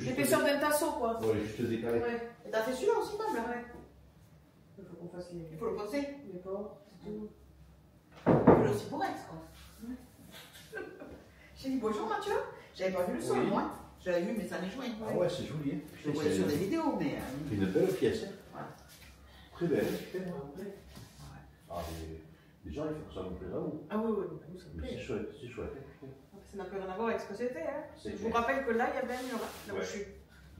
L'épaisseur d'un tasseau, quoi. Ouais, juste décalé. Ouais. Et t'as fait celui-là aussi, quand même. Ouais. Il faut qu'on fasse les. Il faut le poser. Les portes, tout. Il faut aussi pour être, quoi. J'ai dit bonjour Mathieu. J'avais pas vu le son, Oui. moi. J'avais vu, mais ça m'est joint. Ah ouais, c'est joli. Hein. Je le voyais sur des vidéos, mais. Une belle pièce. Hein. Voilà. Très belle. Ah, les gens, ils font ça me plaît là où. Ah oui, oui, nous ça me Mais plaît. c'est chouette, c'est chouette. Ça n'a plus rien à voir avec ce que c'était. Hein. C'est Je vous clair. rappelle que là, il y avait un mur. Là où Ouais. je suis.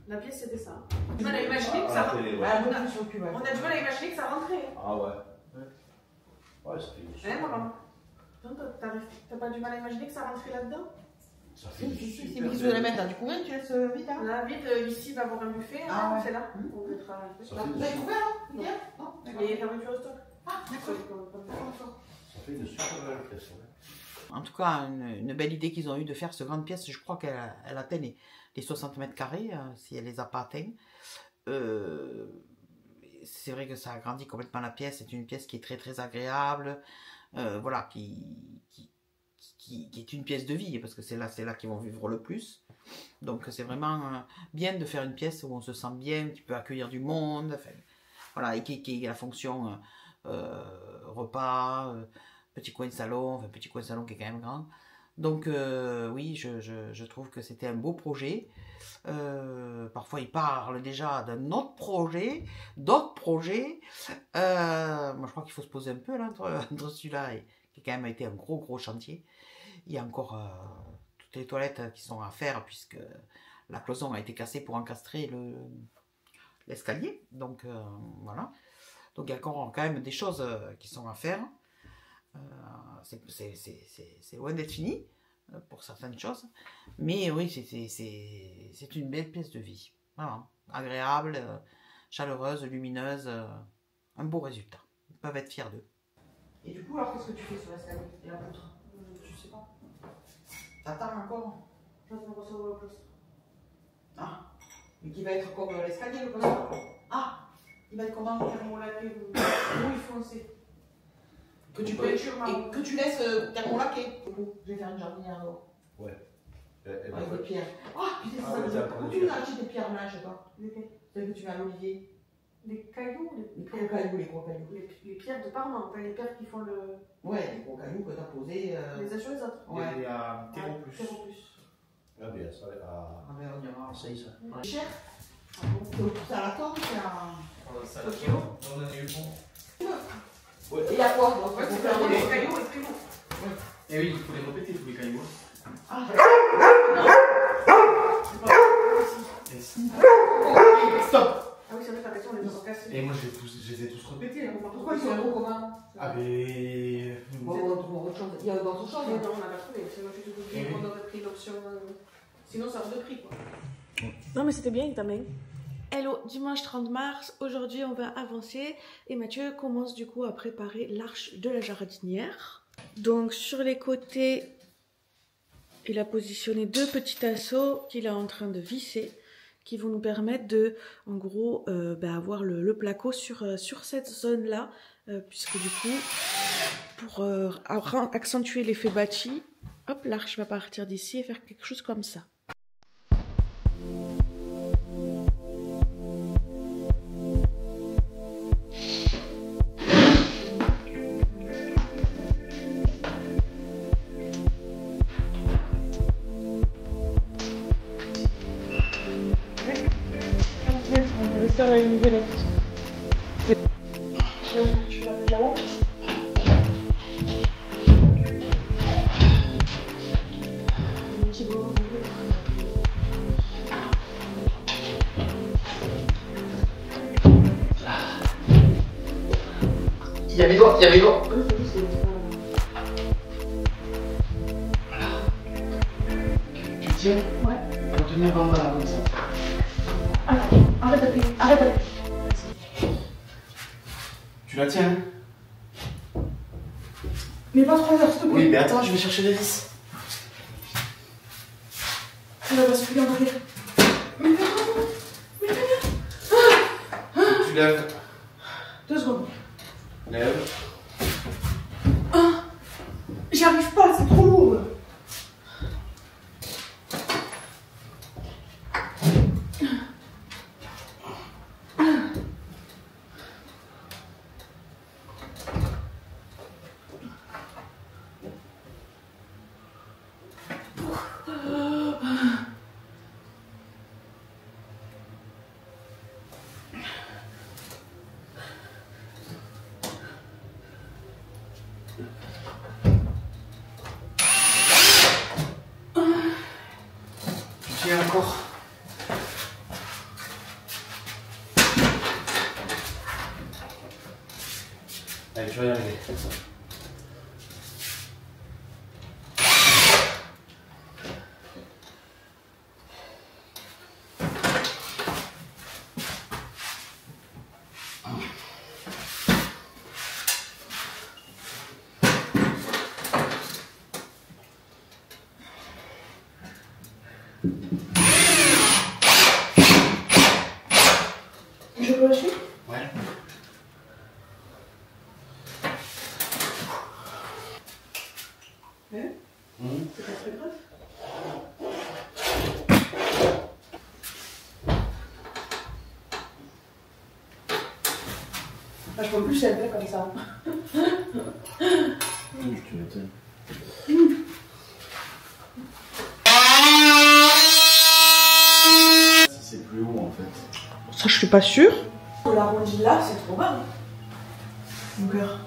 La pièce, c'était ça. On a imaginé que ça Ah, rentrait. ouais. Ah, moi, je suis au cul, ouais. On a du mal à imaginer que ça rentrait. Ah ouais. Ouais, ça fait une Hein, maman? T'as pas du mal à imaginer que ça rentrait là-dedans? Ça fait une Si, super mais qu'est-ce que tu belle- veux la mettre là? Du courant, tu laisses vite, hein? Là, vite, ici, il va y avoir un buffet. Ah Là, ouais. c'est là. On mettra un peu. Ça Vous fait une avez super- couvert, là? Hier? Non? D'accord. Les fermetures au stock. Ah, d'accord. ça fait une super belle pièce. Ouais. En tout cas, une belle idée qu'ils ont eue de faire cette grande pièce. Je crois qu'elle atteint les 60 mètres carrés, si elle les a pas atteints. C'est vrai que ça agrandit complètement la pièce. C'est une pièce qui est très très agréable. Voilà, qui est une pièce de vie, parce que c'est là qu'ils vont vivre le plus. Donc c'est vraiment bien de faire une pièce où on se sent bien, qui peut accueillir du monde. Enfin, voilà, et qui a la fonction repas, petit coin salon, enfin petit coin salon qui est quand même grand. Donc oui, je trouve que c'était un beau projet. Parfois ils parlent déjà d'un autre projet, d'autres projets. Moi je crois qu'il faut se poser un peu là entre celui-là et qui quand même a été un gros chantier. Il y a encore toutes les toilettes qui sont à faire puisque la cloison a été cassée pour encastrer l'escalier. Donc voilà. Donc il y a encore quand même des choses qui sont à faire. C'est loin d'être fini pour certaines choses. Mais oui, c'est une belle pièce de vie. Voilà. Agréable, chaleureuse, lumineuse. Un beau résultat. Ils peuvent être fiers d'eux. Et du coup, alors qu'est-ce que tu fais sur l'escalier et la poutre? Je sais pas. T'attends encore? J'attends de recevoir le poste. Ah, mais qui va être comme l'escalier, le poste? Ah, il va être comment? Thermolaqué ou foncé. Que tu peux, Peinture marron. et que tu laisses thermolaquer. Je vais faire une jardinière alors. Ouais. Avec des pierres. Ah, putain, Ah, ça ouais, veut t'as dire. Comment pas tu de les as acheté des pierres là, je sais pas? Lesquelles? Celles que tu mets à l'olivier. Les cailloux, Les gros cailloux, les gros cailloux. les pierres de Parment, pas les pierres qui font le. Ouais, les gros cailloux que t'as posés. Les uns sur les autres. Ouais. Il y a Terreau Terreau Plus. Terreau plus. Ah bien, ça Ah, ben on ira. essaye ça. C'est cher? Ah bon? C'est à la tonne, c'est à. Au kilo. On en a eu bon. Ouais. Et il y a quoi? Donc, Ouais, faut c'est faire pas des- les cailloux et primo. Et oui, il faut les répéter tous les cailloux. Ah, Et si. Stop. Ah oui, c'est vrai, t'as raison, on les a cassés. Et moi je les ai tous répétés. Hein. pourquoi ils sont gros comment? Ah mais. Bon, on trouve autre chose. Il y a d'autres choses. Mais non, on n'a pas trouvé, sinon j'ai tout oublié, on aurait pris l'option. Sinon, ça hors de prix quoi. Non, mais c'était bien avec ta main. Hello, dimanche 30 mars, aujourd'hui on va avancer et Mathieu commence du coup à préparer l'arche de la jardinière. Donc sur les côtés, il a positionné deux petits tasseaux qu'il est en train de visser qui vont nous permettre de, en gros, avoir le placo sur cette zone-là, puisque du coup, pour accentuer l'effet bâti, hop, l'arche va partir d'ici et faire quelque chose comme ça. Il y avait quoi? Il y avait quoi? Tu tiens? Ouais. Pour tenir en bas comme ça. Arrête d'appuyer, arrête d'appuyer. Tu la tiens? Mais pas 3 heures, s'il te plaît. Oui, mais attends, je vais chercher les vis. Elle va basculer en arrière. Tu lèves. 2 secondes. Lève. J'y arrive pas, c'est trop lourd. Tu tiens encore. Allez, je vais y arriver. Je peux lâcher? Ouais. Ouais. C'est pas très grave. Ah, je peux plus elle comme ça. Je te m'étonne. Si c'est plus haut en fait. Ça, je suis pas sûre. L'arrondi là, c'est trop bas. Mon cœur.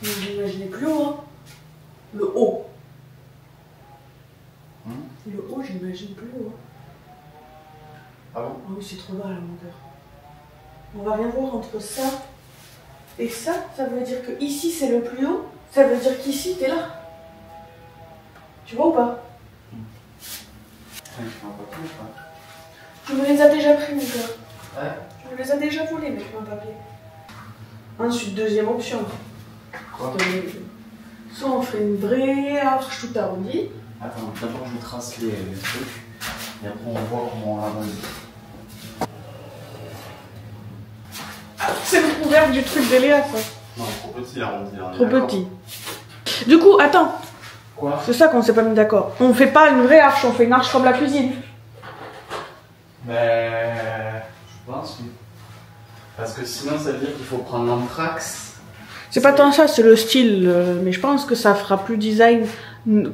Mais j'imaginais plus haut. Hein. Le haut. Le haut, j'imagine plus haut. Ah bon? Ah oui, c'est trop bas là, mon cœur. On va rien voir entre ça et ça. Ça veut dire que ici, c'est le plus haut. Ça veut dire qu'ici, t'es là. Tu vois ou pas? Tu me les as déjà pris, mon cœur. Ouais. Tu me les as déjà volés, mais je peux un papier. Ensuite, deuxième option. Quoi? Soit on fait une vraie arche tout arrondie. Attends, d'abord je trace les trucs et après on voit comment on l'arrondit. Ah, c'est le couvert du truc de Léa, ça. Non, trop petit l'arrondi. Trop petit. Du coup, attends. Quoi? C'est ça qu'on s'est pas mis d'accord. On fait pas une vraie arche, on fait une arche comme la cuisine. Mais je pense oui. Parce que sinon ça veut dire qu'il faut prendre l'anthrax. C'est pas tant ça, c'est le style. Mais je pense que ça fera plus design,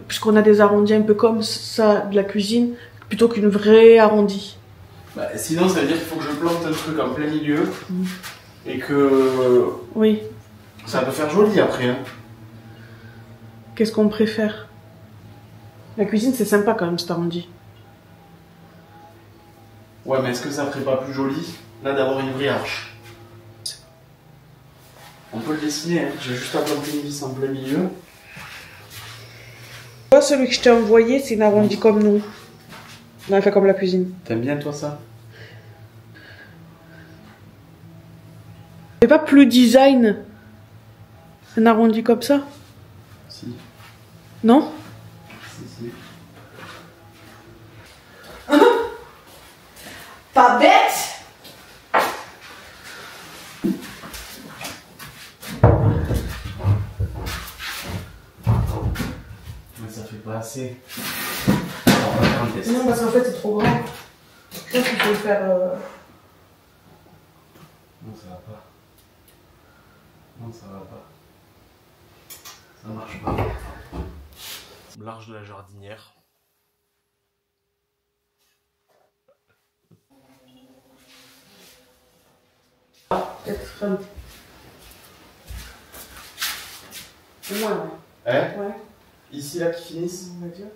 puisqu'on a des arrondis un peu comme ça de la cuisine, plutôt qu'une vraie arrondie. Bah, sinon ça veut dire qu'il faut que je plante un truc en plein milieu et que Oui. ça peut faire joli après. Hein. Qu'est-ce qu'on préfère? La cuisine, c'est sympa quand même, cet arrondi. Ouais, mais est-ce que ça ferait pas plus joli là d'avoir une vraie arche? On peut le dessiner, hein. J'ai juste à planter une vis en plein milieu. Toi, celui que je t'ai envoyé, c'est une arrondie comme nous. On a fait comme la cuisine. T'aimes bien toi ça? C'est pas plus design un arrondi comme ça? Si. Non? Si, si. Pas bête! Mais ça fait pas assez. Alors, on va faire un test. Non, parce qu'en fait, c'est trop grand. Je pense qu'il faut le faire... Non, ça va pas. Non, ça va pas. Ça marche pas. Large de la jardinière. Peut-être... Au moins, ouais. Eh? Ouais, Ici, là, qui finissent? on va dire.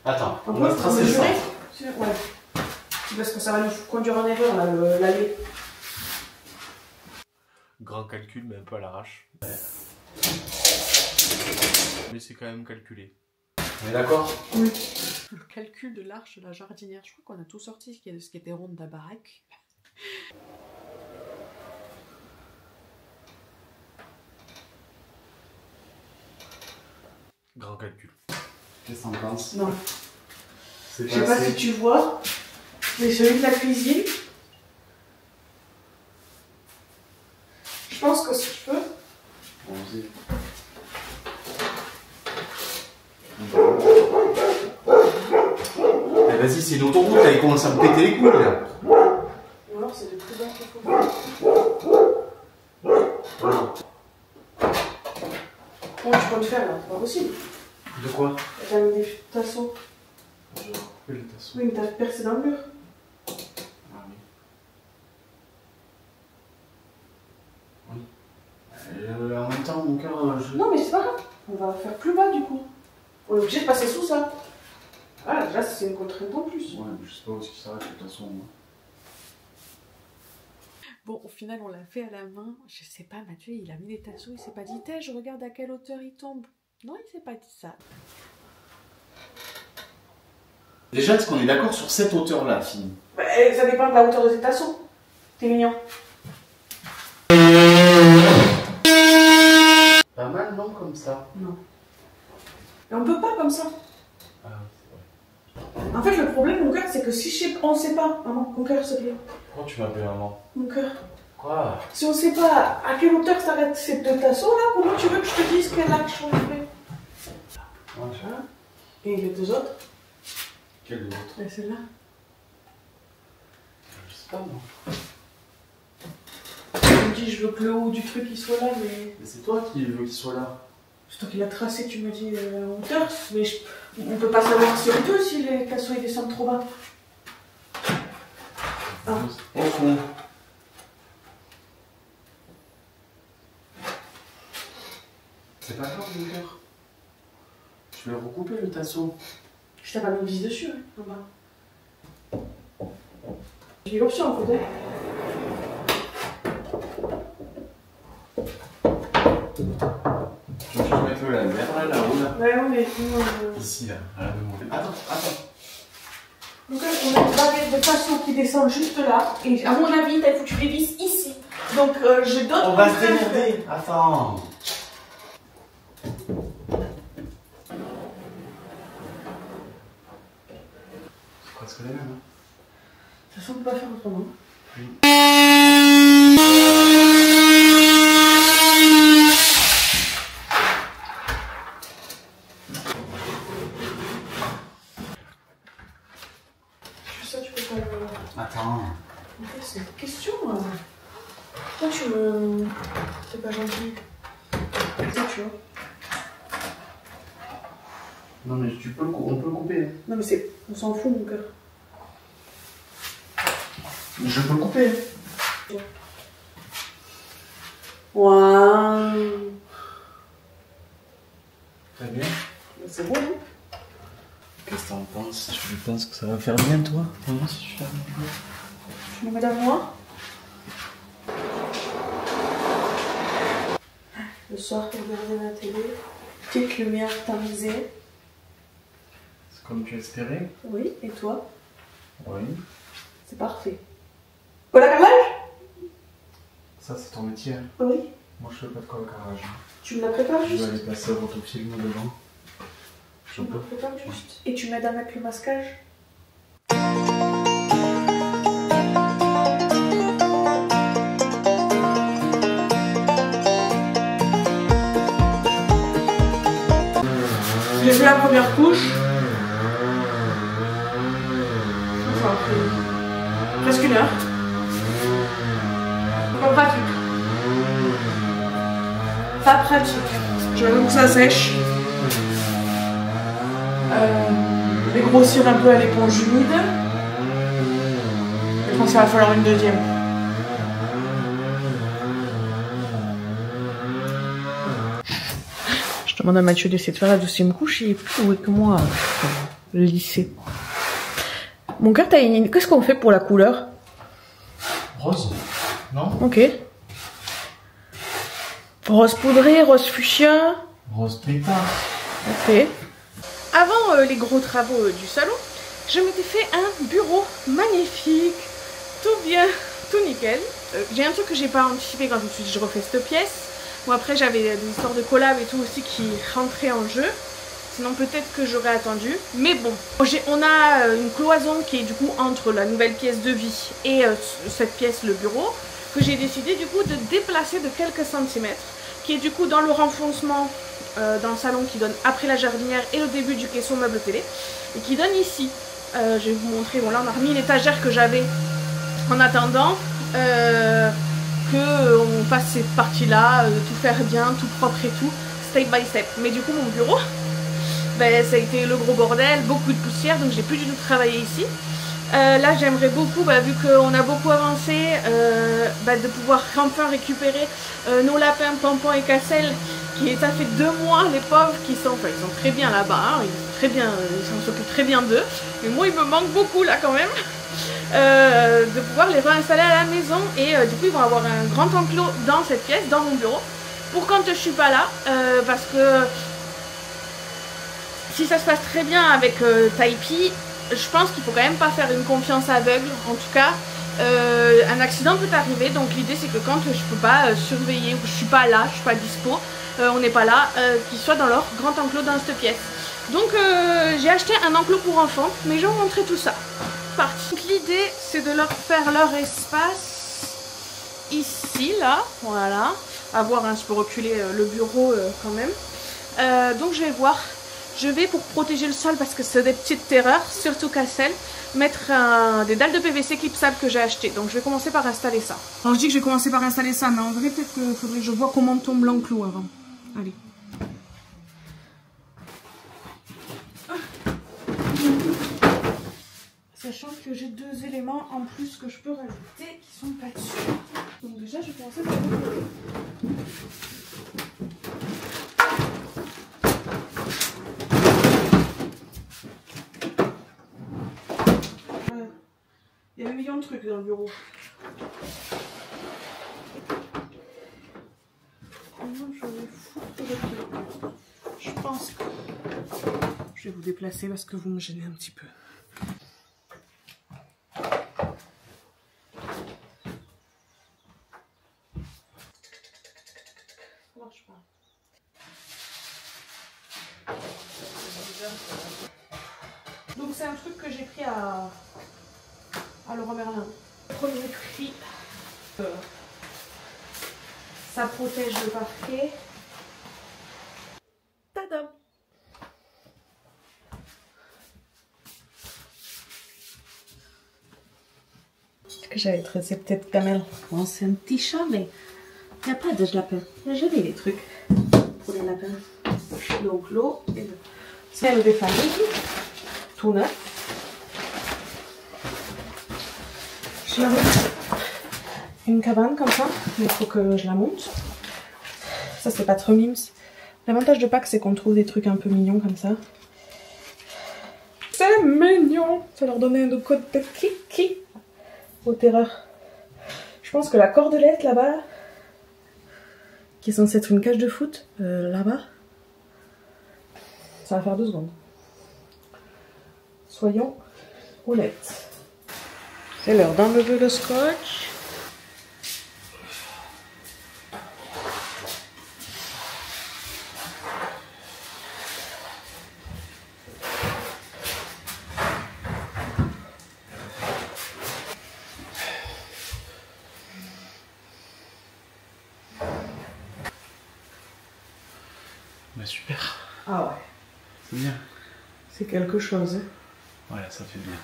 Attends, On on va peut tracer le mesurer? centre. Ouais. Parce que ça va nous conduire en erreur, là, l'allée. Grand calcul, mais un peu à l'arrache. Mais c'est quand même calculé. On est d'accord? Oui. Le calcul de l'arche de la jardinière. Je crois qu'on a tout sorti, ce qui était rond de la baraque. Grand calcul. Qu'est-ce que t'en penses? Non. C'est Je sais pas si tu vois, mais celui de la cuisine. Je pense que si je peux. Allons-y. Eh vas-y, c'est l'autoroute, là, il commence à me péter les couilles, là. Ou alors c'est de plus bas qu'il faut faire. Comment tu peux le faire là? C'est pas possible. De quoi? T'as mis des tasseaux. Je vais couper le tasseau. Oui, mais t'as percé dans le mur. Ah oui. Oui. En même temps, mon cœur. Non, mais c'est pas grave. On va faire plus bas du coup. On est obligé de passer sous ça. Voilà, déjà, c'est une contrainte en plus. Ouais, mais je sais pas où est-ce qu'il s'arrête de toute façon. Bon, au final, on l'a fait à la main. Je sais pas, Mathieu, il a mis les tasseaux, il s'est pas dit, je regarde à quelle hauteur il tombe. Non, il s'est pas dit ça. Déjà, est-ce qu'on est d'accord sur cette hauteur-là, fille? Bah, ça dépend de la hauteur de tes tasseaux. T'es mignon. Pas mal, non, comme ça? Non. Et on peut pas comme ça. Ah, c'est vrai. En fait, le problème, mon cœur, c'est que si on sait pas, maman, mon cœur, s'il te plaît. Pourquoi tu m'appelles maman? Mon cœur. Quoi? Si on sait pas à quelle hauteur s'arrêtent ces deux tasseaux là, comment tu veux que je te dise quelle action on fait? Ouais. Et les deux autres? Quelle autre? Et celle-là? Je sais pas, moi. Tu me dis, je veux que le haut du truc il soit là, mais. Mais c'est toi qui veux qu'il soit là. C'est toi qui l'as tracé, tu me dis hauteur, mais on peut pas savoir si on peut si les tasseaux ils descendent trop bas. Ah. Au fond. C'est pas grave, mon cœur. Je vais recouper le tasseau. Je t'ai pas mis une vis dessus, hein, en bas. J'ai l'option en fait. Tu veux que je mette la lumière là-haut là? Ouais, mais sinon. Ici là, à la demande. Attends. Donc là, on a une barrière de tasseaux qui descendent juste là. Et à mon avis, t'as foutu les vis ici. Donc j'ai d'autres. On va se démerder. Attends. C'est presque les mêmes. Hein. De toute façon, on peut pas faire autrement. Oui. Ça, tu peux pas le. Attends. En fait, c'est une question. Toi, tu me. C'est pas gentil. Ça, tu vois. Non mais on peut le couper. Non, mais c'est. On s'en fout, mon cœur. Je peux le couper. Waouh. Très bien. C'est bon, hein? Qu'est-ce que t'en penses? Tu penses que ça va faire bien toi? Comment si je fais bien? Tu me mets derrière moi? Le soir, pour regarder la télé. Petite lumière tamisée. C'est comme tu espérais? Oui, et toi? Oui. C'est parfait. Cola carrelage? Ça c'est ton métier. Oui. Moi je fais pas de colle carrelage. Tu me la prépares Je juste? vais aller placer votre film devant. Tu me la prépares juste? Et tu m'aides à mettre le masquage? J'ai fait la première couche. Ça a pris presque une heure. Pas pratique. Pas pratique. J'avoue que ça sèche. Je vais grossir un peu à l'éponge humide. Je pense qu'il va falloir une deuxième. Je demande à Mathieu d'essayer de faire la deuxième couche, il est plus doué que moi. Le lycée. Mon cœur, qu'est-ce qu'on fait pour la couleur? Rose? Non? Ok. Rose poudré, rose fuchsia. Rose pétard. Ok. Avant les gros travaux du salon, je m'étais fait un bureau magnifique, tout bien, tout nickel. J'ai un truc que j'ai pas anticipé quand je me suis dit je refais cette pièce. Bon après j'avais des histoires de collab et tout aussi qui rentraient en jeu. Sinon peut-être que j'aurais attendu. Mais bon, on a une cloison qui est du coup entre la nouvelle pièce de vie et cette pièce, le bureau, que j'ai décidé du coup de déplacer de quelques centimètres, qui est du coup dans le renfoncement dans le salon qui donne après la jardinière et le début du caisson meuble télé, et qui donne ici. Je vais vous montrer, bon là on a remis l'étagère que j'avais en attendant qu'on fasse cette partie là, tout faire bien, tout propre et tout, step by step. Mais du coup mon bureau, ben, ça a été le gros bordel, beaucoup de poussière, donc j'ai plus du tout travaillé ici. Là j'aimerais beaucoup, vu qu'on a beaucoup avancé, de pouvoir enfin récupérer nos lapins Pampon et Cassel, qui ça fait 2 mois les pauvres qui sont, ils sont très bien là-bas, hein, ils sont très bien, ils s'occupent très bien d'eux, mais moi il me manque beaucoup là quand même. De pouvoir les réinstaller à la maison et du coup ils vont avoir un grand enclos dans cette pièce, dans mon bureau, pour quand je suis pas là, parce que si ça se passe très bien avec Taipi, je pense qu'il faut quand même pas faire une confiance aveugle. En tout cas, un accident peut arriver, donc l'idée c'est que quand je peux pas surveiller, ou je suis pas là, je suis pas dispo, on n'est pas là, qu'ils soient dans leur grand enclos dans cette pièce. Donc j'ai acheté un enclos pour enfants, mais je vais vous montrer tout ça. Parti. L'idée c'est de leur faire leur espace ici, là, voilà. À voir, hein, je peux reculer le bureau quand même. Donc je vais voir. Je vais, pour protéger le sol, parce que c'est des petites terreurs, surtout Cassel, mettre des dalles de PVC clipsables que j'ai achetées. Donc je vais commencer par installer ça. Alors je dis que je vais commencer par installer ça, mais en vrai peut-être qu'il faudrait que je vois comment tombe l'enclos avant. Allez. Sachant que j'ai 2 éléments en plus que je peux rajouter qui sont pas dessus. Donc déjà je vais commencer par il y a un million de trucs dans le bureau. Je pense que je vais vous déplacer parce que vous me gênez un petit peu. Ça marche pas. Donc c'est un truc que j'ai pris à Leroy Merlin. Premier prix. Ça protège le parquet. Tada! Que j'avais tressé peut-être Camel. Bon, c'est un petit chat, mais il n'y a pas de lapin. Il y a jamais les trucs pour les lapins. Donc l'eau et le sel des familles. Tout neuf. J'ai une cabane comme ça, mais il faut que je la monte. Ça c'est pas trop mimes. L'avantage de Pâques c'est qu'on trouve des trucs un peu mignons comme ça. C'est mignon. Ça leur donnait un autre code de kiki aux terreurs. Je pense que la cordelette là-bas, qui est censée être une cage de foot, là-bas, ça va faire 2 secondes. Soyons honnêtes. C'est l'heure d'enlever le scotch. Bah super. Ah ouais. C'est bien. C'est quelque chose. Hein. Ouais, ça fait bien.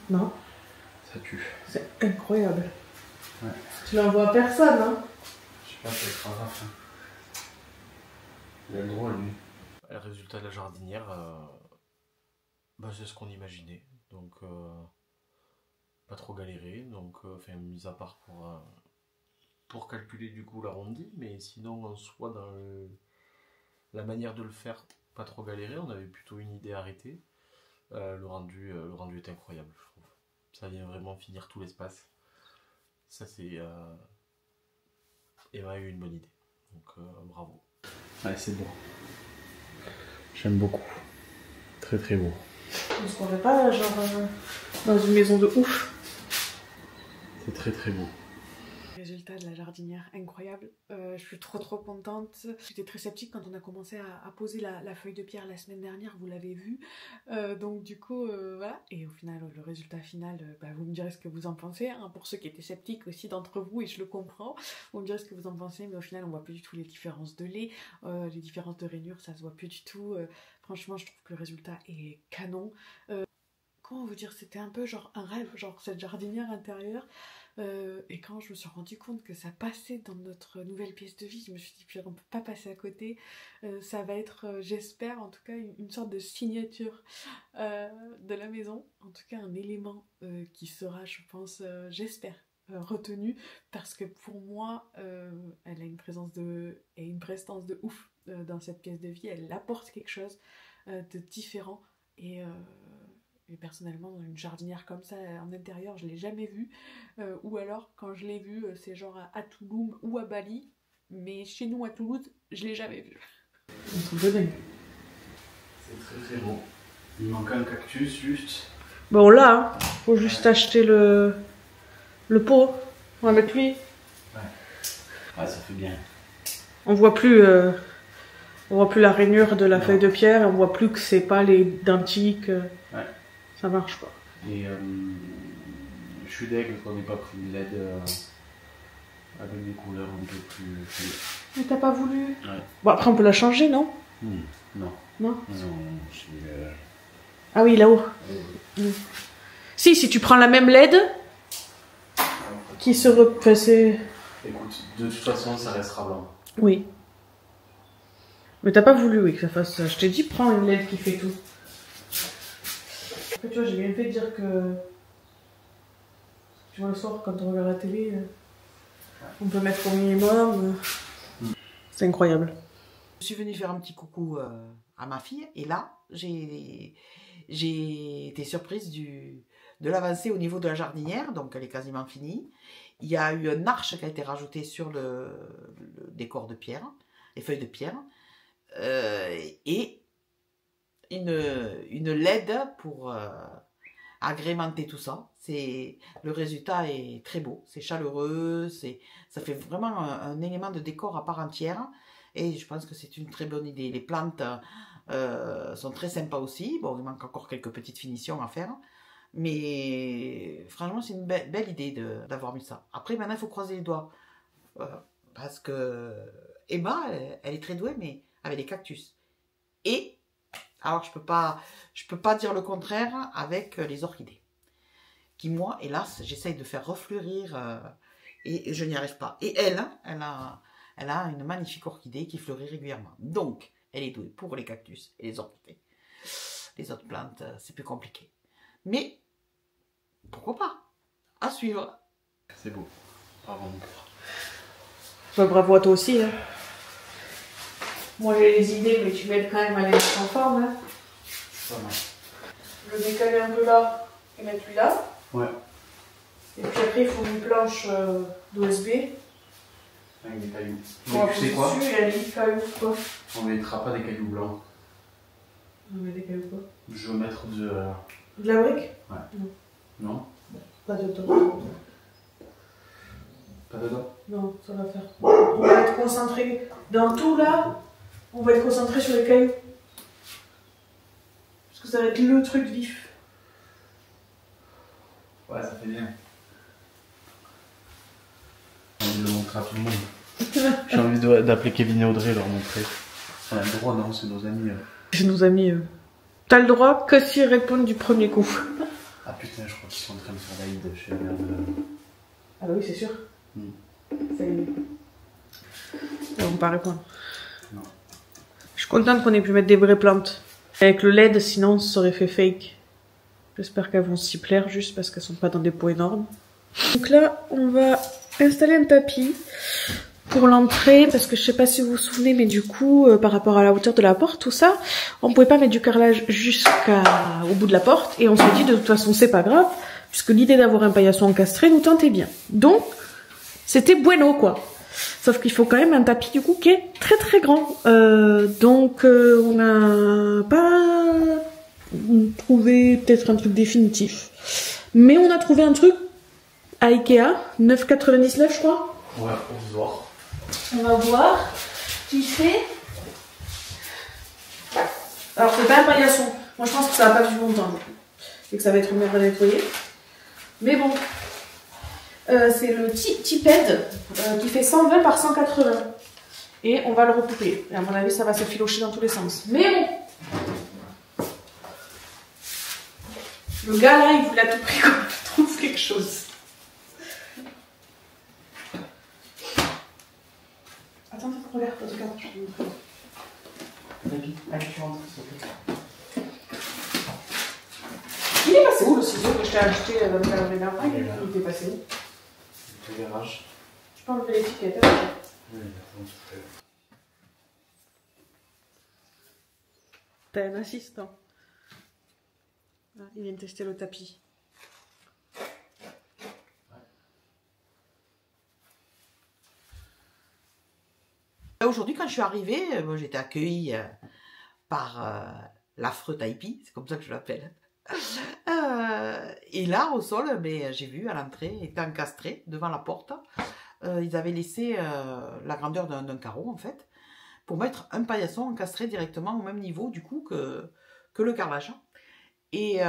Non? Ça tue. C'est incroyable. Ouais. Tu l'envoies à personne, hein? Je sais pas, c'est très grave. Il a le droit, lui. Le résultat de la jardinière, c'est ce qu'on imaginait. Donc, pas trop galéré. Donc, mis à part pour calculer du coup l'arrondi, mais sinon en soi dans la manière de le faire, pas trop galéré. On avait plutôt une idée arrêtée. Le rendu est incroyable, je trouve. Ça vient vraiment finir tout l'espace. Ça c'est... Eva a eu une bonne idée. Donc bravo. Ouais, c'est beau. J'aime beaucoup. Très très beau. On se croirait pas genre dans une maison de ouf. C'est très très beau. Résultat de la jardinière, incroyable. Je suis trop contente. J'étais très sceptique quand on a commencé à poser la feuille de pierre la semaine dernière, vous l'avez vu. Donc du coup, voilà. Et au final, le résultat final, vous me direz ce que vous en pensez. Hein, pour ceux qui étaient sceptiques aussi d'entre vous, et je le comprends. Vous me direz ce que vous en pensez, mais au final, on voit plus du tout les différences de lait. Les différences de rainure, ça se voit plus du tout. Franchement, je trouve que le résultat est canon. comment vous dire, c'était un peu genre un rêve, genre cette jardinière intérieure. Et quand je me suis rendu compte que ça passait dans notre nouvelle pièce de vie, je me suis dit, on ne peut pas passer à côté. Ça va être, j'espère, en tout cas, une sorte de signature de la maison. En tout cas, un élément qui sera, je pense, j'espère, retenu. Parce que pour moi, elle a une présence et une prestance de ouf dans cette pièce de vie. Elle apporte quelque chose de différent. Et personnellement, dans une jardinière comme ça, en intérieur, je ne l'ai jamais vue. Ou alors, quand je l'ai vue, c'est genre à Toulouse ou à Bali. Mais chez nous, à Toulouse, je ne l'ai jamais vue. C'est très très beau. Il manque un cactus juste. Bon là, faut juste acheter le pot. On va mettre lui. Ouais. Ah, ça fait bien. On voit plus la rainure de la feuille de pierre. On voit plus que c'est pas les dentiques. Ouais. Ça marche pas. Et je suis deg qu'on n'ait pas pris une LED avec des couleurs un peu plus. Mais t'as pas voulu? Ouais. Bon après on peut la changer, non? Non. Non? Non, Ah oui, là-haut. Si tu prends la même LED, qui se enfin, c'est... Écoute, de toute façon, ça restera blanc. Oui. Mais t'as pas voulu, oui, que ça fasse ça. Je t'ai dit, prends une LED qui fait tout. Après, tu vois, j'ai bien fait de dire que... Tu vois, le soir, quand on regarde la télé, on peut mettre au minimum. C'est incroyable. Je suis venue faire un petit coucou à ma fille et là, j'ai été surprise de l'avancée au niveau de la jardinière, donc elle est quasiment finie. Il y a eu une arche qui a été rajoutée sur le décor de pierre, les feuilles de pierre, et une LED pour agrémenter tout ça. Le résultat est très beau, c'est chaleureux, ça fait vraiment un élément de décor à part entière. Et je pense que c'est une très bonne idée. Les plantes sont très sympas aussi. Bon, il manque encore quelques petites finitions à faire. Mais franchement, c'est une belle idée d'avoir mis ça. Après, maintenant, il faut croiser les doigts. Parce que Emma, elle est très douée, mais avec les cactus. Et, alors je peux pas dire le contraire avec les orchidées. Qui, moi, hélas, j'essaye de faire refleurir et je n'y arrive pas. Et elle a une magnifique orchidée qui fleurit régulièrement. Donc, elle est douée pour les cactus et les orchidées. Les autres plantes, c'est plus compliqué. Mais, pourquoi pas? À suivre. C'est beau. Bravo mon cœur. Bah, bravo à toi aussi. Hein. Moi j'ai les idées, mais tu m'aides quand même à les mettre en forme. Hein. Pas mal. Je le décaler un peu là et mettre lui là. Ouais. Et puis après, il faut une planche d'OSB. Avec des cailloux. On va Mais tu sais poser quoi? dessus, il y a des cailloux, quoi. On ne mettra pas des cailloux blancs. On met des cailloux, quoi. Je veux mettre de... De la brique? Ouais. Non. Non? Pas de temps. Pas dedans? Non, ça va faire. On va être concentré dans tout là. On va être concentré sur les cailloux. Parce que ça va être le truc vif. Ouais, ça fait bien. J'ai envie de le montrer à tout le monde. J'ai envie d'appeler Kevin et Audrey et leur montrer. On a le droit, non? C'est nos amis. C'est nos amis. T'as le droit que s'ils répondent du premier coup. Ah putain, je crois qu'ils sont en train de faire la hide chez merde. Ah bah oui, c'est sûr. Ça y est. Ils vont pas répondre. Non. Je suis contente qu'on ait pu mettre des vraies plantes. Avec le LED, sinon, ça aurait fait fake. J'espère qu'elles vont s'y plaire, juste parce qu'elles sont pas dans des pots énormes. Donc là, on va installer un tapis pour l'entrée, parce que je sais pas si vous vous souvenez, mais du coup, par rapport à la hauteur de la porte, tout ça, on pouvait pas mettre du carrelage jusqu'au bout de la porte, et on s'est dit, de toute façon, c'est pas grave, puisque l'idée d'avoir un paillasson encastré nous tentait bien. Donc, c'était bueno, quoi. Sauf qu'il faut quand même un tapis, du coup, qui est très très grand. Donc, on n'a pas trouvé peut-être un truc définitif. Mais on a trouvé un truc à Ikea, 9,99 je crois. Ouais, on va voir. On va voir qui fait. Alors c'est pas un paillasson. Moi je pense que ça va pas durer longtemps. Et que ça va être une merde à nettoyer. Mais bon. C'est le Tiped qui fait 120 par 180. Et on va le recouper. Et à mon avis ça va se filocher dans tous les sens. Mais bon. Le gars là, il voulait à tout prix qu'on trouve quelque chose. Attends, regarde, regarde, je vais vous montrer. Allez, tu rentres, s'il te plaît. Il est passé où le ciseau que je t'ai acheté dans le dernier fois? Il était passé où? Le garage. Je peux enlever l'étiquette. Oui, T'as un assistant. Ah, il vient de tester le tapis. Aujourd'hui, quand je suis arrivée, j'étais accueillie par l'affreux Taipi, c'est comme ça que je l'appelle. Et là, au sol, j'ai vu à l'entrée, étant encastré devant la porte, ils avaient laissé la grandeur d'un carreau, en fait, pour mettre un paillasson encastré directement au même niveau, du coup, que le carrelage. Et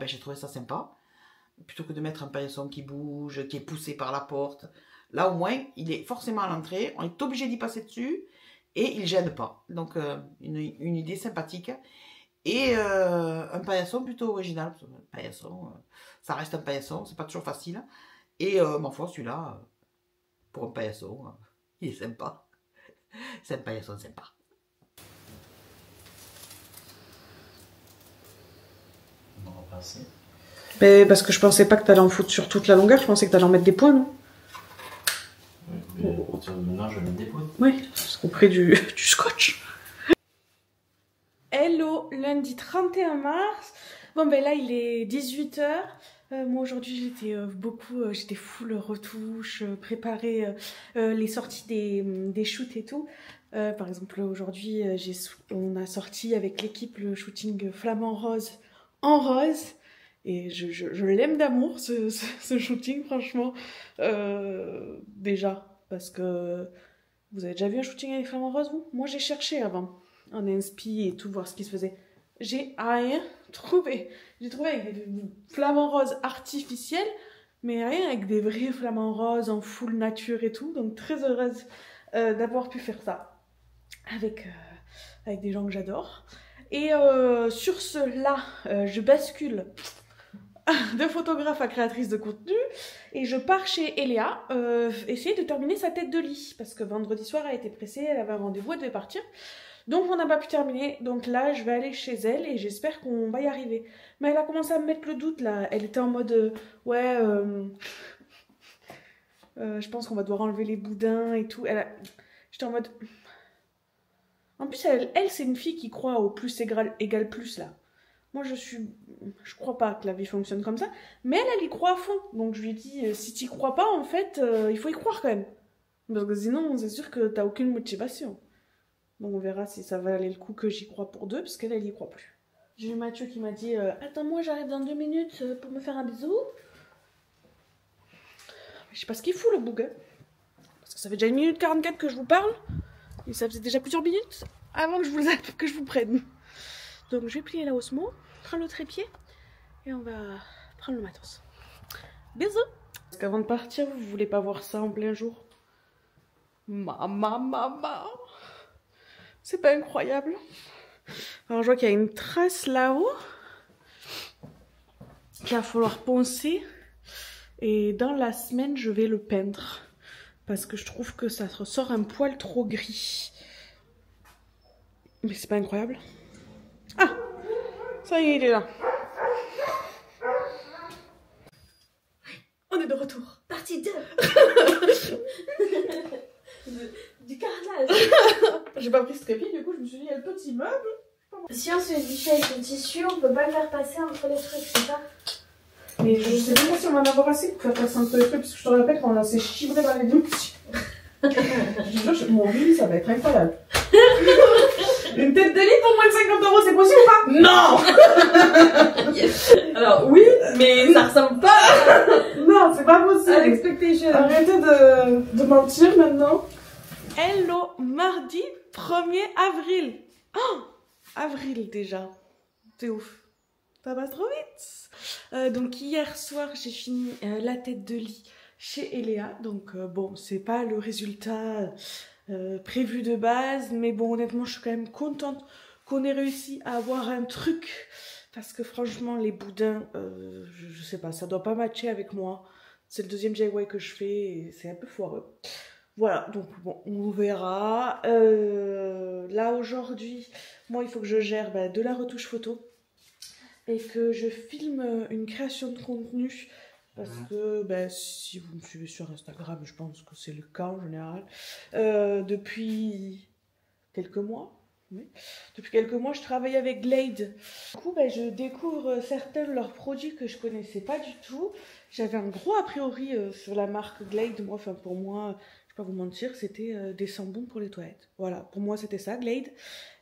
j'ai trouvé ça sympa. Plutôt que de mettre un paillasson qui bouge, qui est poussé par la porte. Là, au moins, il est forcément à l'entrée. On est obligé d'y passer dessus. Et il ne gêne pas. Donc, une idée sympathique. Et un paillasson plutôt original. Un paillasson, ça reste un paillasson. C'est pas toujours facile. Et ma foi, celui-là, pour un paillasson, il est sympa. C'est un paillasson sympa. On va repasser. Mais parce que je pensais pas que t'allais en foutre sur toute la longueur, je pensais que t'allais en mettre des points, non? Oui, mais à partir de maintenant, je vais mettre des points. Oui, parce qu'on pris du scotch. Hello, lundi 31 mars. Bon ben là il est 18 h. Moi aujourd'hui j'étais full retouche, préparer les sorties des shoots et tout. Par exemple aujourd'hui on a sorti avec l'équipe le shooting Flamand Rose en rose. Et je l'aime d'amour ce shooting franchement. Déjà parce que vous avez déjà vu un shooting avec Flamand Rose vous? Moi j'ai cherché avant en inspi et tout, voir ce qui se faisait. J'ai rien trouvé. J'ai trouvé avec des flamants roses artificiels, mais rien avec des vrais flamants roses en full nature et tout. Donc très heureuse d'avoir pu faire ça avec des gens que j'adore. Et sur cela, je bascule de photographe à créatrice de contenu et je pars chez Eléa essayer de terminer sa tête de lit parce que vendredi soir elle était pressée, elle avait un rendez-vous, elle devait partir. Donc on n'a pas pu terminer, donc là je vais aller chez elle et j'espère qu'on va y arriver. Mais elle a commencé à me mettre le doute là, elle était en mode ouais, je pense qu'on va devoir enlever les boudins et tout. J'étais en mode... En plus elle c'est une fille qui croit au plus égale plus là. Moi je crois pas que la vie fonctionne comme ça, mais elle y croit à fond. Donc je lui ai dit, si t'y crois pas en fait, il faut y croire quand même. Parce que sinon c'est sûr que t'as aucune motivation. Donc on verra si ça va aller le coup que j'y crois pour deux, parce qu'elle y croit plus. J'ai eu Mathieu qui m'a dit attends-moi, j'arrive dans 2 minutes pour me faire un bisou. Je sais pas ce qu'il fout le boug, hein. Parce que ça fait déjà 1 minute 44 que je vous parle. Et ça faisait déjà plusieurs minutes avant que je vous prenne. Donc je vais plier la Osmo, prendre le trépied et on va prendre le matos. Bisous. Parce qu'avant de partir, vous voulez pas voir ça en plein jour? Maman. C'est pas incroyable. Alors je vois qu'il y a une trace là-haut qu'il va falloir poncer. Et dans la semaine, je vais le peindre. Parce que je trouve que ça ressort un poil trop gris. Mais c'est pas incroyable. Ah! Ça y est, il est là. On est de retour. Partie 2 du carrelage. J'ai pas pris ce trépied, du coup je me suis dit, il y a le petit meuble. Si on se dit avec le tissu, on peut pas le faire passer entre les trucs, c'est ça? Mais je sais même pas si on va en avoir assez pour faire passer entre les trucs, parce que je te rappelle qu'on s'est chibré dans les deux. Mon vie, ça va être incroyable. Une tête de lit pour moins de 50 €, c'est possible ou pas? Non. Yes. Alors oui, mais ça ressemble pas Non, c'est pas possible. à l'expectation. Arrêtez de mentir maintenant. Hello, mardi 1er avril. Oh, avril déjà. C'est ouf. Ça passe trop vite. Donc hier soir, j'ai fini la tête de lit chez Eléa. Donc bon, c'est pas le résultat prévu de base. Mais bon, honnêtement, je suis quand même contente qu'on ait réussi à avoir un truc Parce que franchement, les boudins, je sais pas, ça doit pas matcher avec moi. C'est le deuxième DIY que je fais et c'est un peu foireux. Voilà, donc bon, on verra. Là, aujourd'hui, moi, il faut que je gère de la retouche photo et que je filme une création de contenu. Parce que si vous me suivez sur Instagram, je pense que c'est le cas en général. Depuis quelques mois. Oui. Depuis quelques mois, je travaille avec Glade. Du coup, je découvre certains de leurs produits que je connaissais pas du tout. J'avais un gros a priori sur la marque Glade. Moi, pour moi, je vais pas vous mentir, c'était des sambons pour les toilettes. Voilà, pour moi, c'était ça, Glade.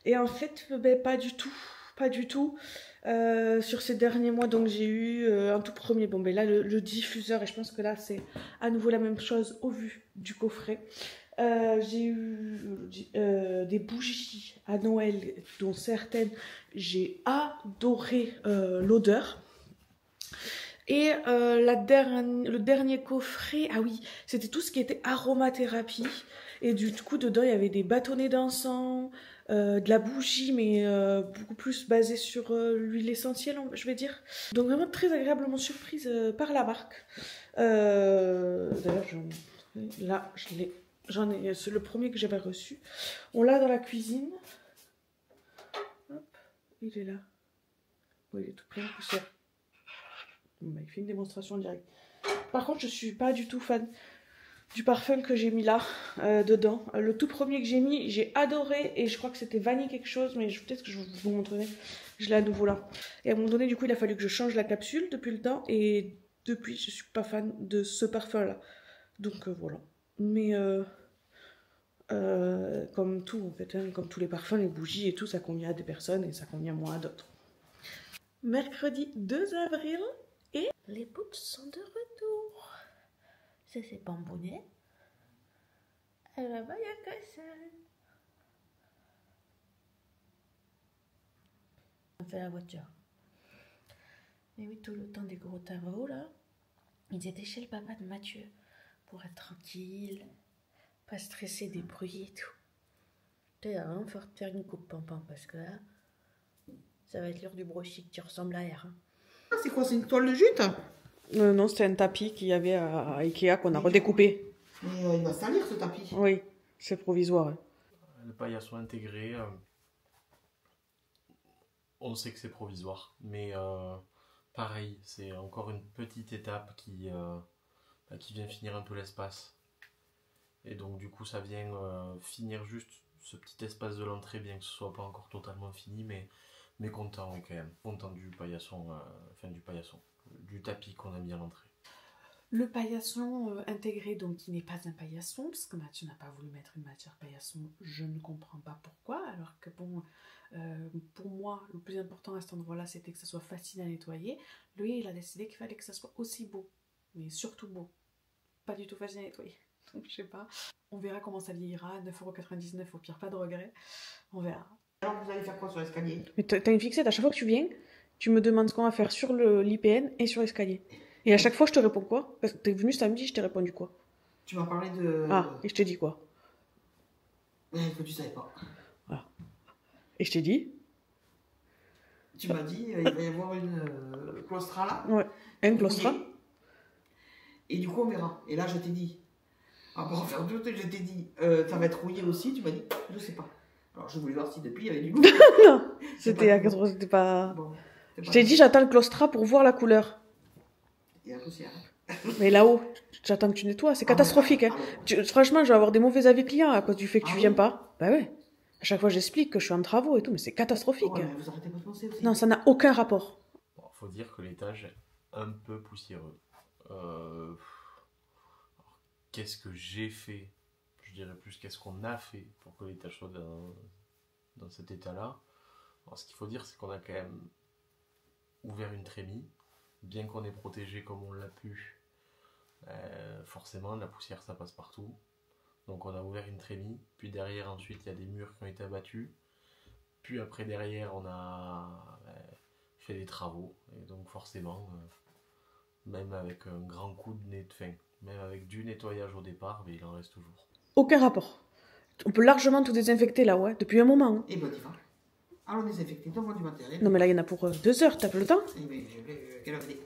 Et en fait, pas du tout. Pas du tout. Sur ces derniers mois, donc j'ai eu un tout premier, là le diffuseur, et je pense que là c'est à nouveau la même chose au vu du coffret. J'ai eu des bougies à Noël, dont certaines j'ai adoré l'odeur. Et le dernier coffret, ah oui, c'était tout ce qui était aromathérapie. Et du coup, dedans, il y avait des bâtonnets d'encens, de la bougie, mais beaucoup plus basée sur l'huile essentielle, je vais dire. Donc vraiment très agréablement surprise par la marque. D'ailleurs, là, c'est le premier que j'avais reçu. On l'a dans la cuisine. Hop, il est là. Oui, il est tout plein de poussière. Il fait une démonstration en direct. Par contre, je suis pas du tout fan du parfum que j'ai mis là, dedans. Le tout premier que j'ai mis, j'ai adoré, et je crois que c'était vanille quelque chose, mais peut-être que je vous montrerai. Je l'ai à nouveau là. Et à un moment donné, du coup, il a fallu que je change la capsule depuis le temps, et depuis, je suis pas fan de ce parfum-là. Donc voilà. Mais comme tout, en fait, hein, comme tous les parfums, les bougies et tout, ça convient à des personnes, et ça convient moins à d'autres. Mercredi 2 avril, et les boots sont de retour. Ça c'est Bambounet. Elle va pas y a que ça. On fait la voiture. Et oui, tout le temps des gros tarots là, ils étaient chez le papa de Mathieu pour être tranquille, pas stresser des bruits et tout. T'es là, hein, faut faire une coupe pampan parce que là, ça va être l'heure du brochis qui ressemble à R. Hein. Ah, c'est quoi, c'est une toile de jute? Non, c'était un tapis qu'il y avait à Ikea qu'on a redécoupé. Mais il va salir ce tapis. Oui, c'est provisoire. Hein. Le paillasson intégré, on sait que c'est provisoire, mais pareil, c'est encore une petite étape qui vient finir un peu l'espace. Et donc du coup ça vient finir juste ce petit espace de l'entrée, bien que ce soit pas encore totalement fini, mais content, oui, quand même. Content du paillasson, du tapis qu'on a mis à l'entrée. Le paillasson intégré, donc qui n'est pas un paillasson, parce que Mathieu n'a pas voulu mettre une matière paillasson, je ne comprends pas pourquoi, alors que bon, pour moi, le plus important à cet endroit-là, c'était que ça soit facile à nettoyer. Lui, il a décidé qu'il fallait que ça soit aussi beau, mais surtout beau, pas du tout facile à nettoyer. Donc je sais pas, on verra comment ça vieillira, 9,99 € au pire, pas de regret, on verra. Alors vous allez faire quoi sur l'escalier? Mais t'as une fixette, à chaque fois que tu viens, tu me demandes ce qu'on va faire sur l'IPN et sur l'escalier. Et à chaque fois, je te réponds quoi? Parce que t'es venu samedi, je t'ai répondu quoi? Tu m'as parlé de... Ah, et je t'ai dit quoi? Que tu savais pas. Voilà. Et je t'ai dit? Tu m'as dit, il va y avoir une claustra là. Ouais, un claustra. Et du coup, on verra. Et là, je t'ai dit, après en faire deux, je t'ai dit, ça va être rouillé aussi. Tu m'as dit, je sais pas. Alors, je voulais voir si depuis, il y avait du goût. Non, c'était à 80, c'était pas... Bon, je t'ai dit, j'attends le claustra pour voir la couleur. Il y a la poussière. Mais là-haut, j'attends que tu nettoies, c'est catastrophique. Hein. Franchement, je vais avoir des mauvais avis clients à cause du fait que tu viens pas. Bah ouais. À chaque fois, j'explique que je suis en travaux et tout, mais c'est catastrophique. Ouais, mais vous arrêtez pas de penser aussi. Non, ça n'a aucun rapport. Bon, faut dire que l'étage est un peu poussiéreux. Qu'est-ce que j'ai fait? Je dirais plus qu'est-ce qu'on a fait pour que l'étage soit dans cet état-là. Ce qu'il faut dire, c'est qu'on a quand même ouvert une trémie. Bien qu'on ait protégé comme on l'a pu, forcément la poussière ça passe partout. Donc on a ouvert une trémie, puis derrière ensuite il y a des murs qui ont été abattus. Puis après derrière on a fait des travaux. Et donc forcément, même avec un grand coup de nez de fin, même avec du nettoyage au départ, mais il en reste toujours. Aucun rapport. On peut largement tout désinfecter là, ouais, depuis un moment. Hein. Et ben, tu vas. Allons désinfecter, donne-moi du matériel. Non, mais là, il y en a pour 2 heures. T'as pas le temps? Eh bien, quelle heure il est?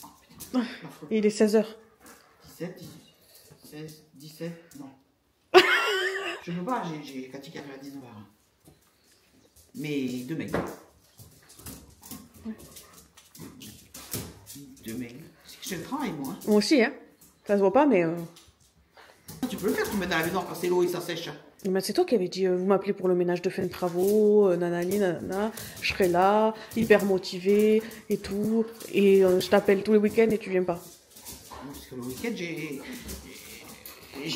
Oh, putain, l'affreux. Il est 16h. 17, 16, 17, non. Je peux pas, j'ai Cathy qui arrive à 19h. Mais demain. Demain. C'est que je fais le travail, moi. Hein. Moi aussi, hein. Ça se voit pas, mais... Tu peux le faire, tu mets dans la maison, passer l'eau et ça sèche. Mais c'est toi qui avais dit, vous m'appelez pour le ménage de fin de travaux, nanani, nanana, je serai là, hyper motivée et tout, et je t'appelle tous les week-ends et tu viens pas. Parce que le week-end, j'ai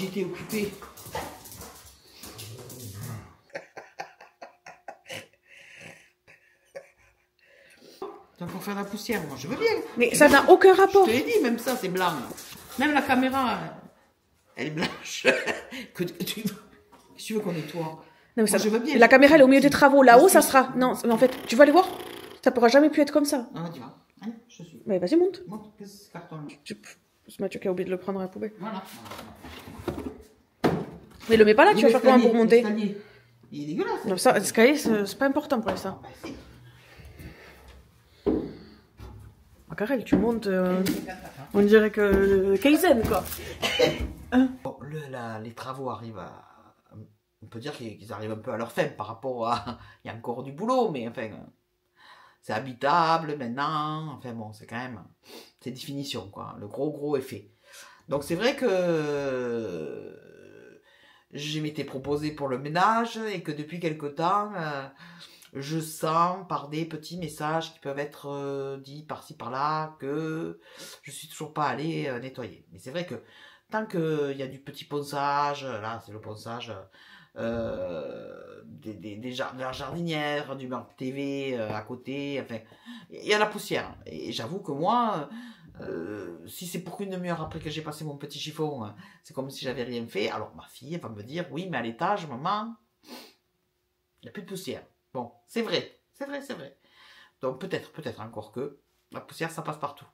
été occupée. Tant qu'on fait la poussière, moi je veux bien. Mais ça n'a aucun rapport. Je te l'ai dit, même ça c'est blanc. Même la caméra, elle est blanche. Tu veux qu'on nettoie? Non, mais Moi, ça, je veux bien. la caméra elle est au milieu des travaux, là-haut ça sera... Non, mais en fait, tu vas aller voir, ça pourra jamais plus être comme ça. Ah, tu vas. Allez, je suis. Mais vas-y, monte. Montre ce carton-là. C'est Mathieu qui a oublié de le prendre à la poubelle. Voilà. Mais le mets pas là, tu vas faire comment pour monter? Il est dégueulasse. Non, ça, l'escalier, c'est pas important pour l'instant. Bah, si. Ah, Karel, tu montes, on dirait que Kaizen, quoi. Bon, les travaux arrivent à... On peut dire qu'ils arrivent un peu à leur fin par rapport à... Il y a encore du boulot, mais enfin... C'est habitable maintenant. Enfin bon, c'est quand même... C'est définition, quoi. Le gros effet. Donc c'est vrai que... Je m'étais proposé pour le ménage et que depuis quelque temps... je sens par des petits messages qui peuvent être dits par-ci par-là que je suis toujours pas allée nettoyer. Mais c'est vrai que tant qu'il y a du petit ponçage, là c'est le ponçage de la jardinière, du banc TV à côté, enfin, il y a la poussière. Et j'avoue que moi, si c'est pour une demi-heure après que j'ai passé mon petit chiffon, c'est comme si j'avais rien fait, alors ma fille elle va me dire, oui mais à l'étage, maman, il n'y a plus de poussière. Bon, c'est vrai. Donc peut-être encore que la poussière, ça passe partout.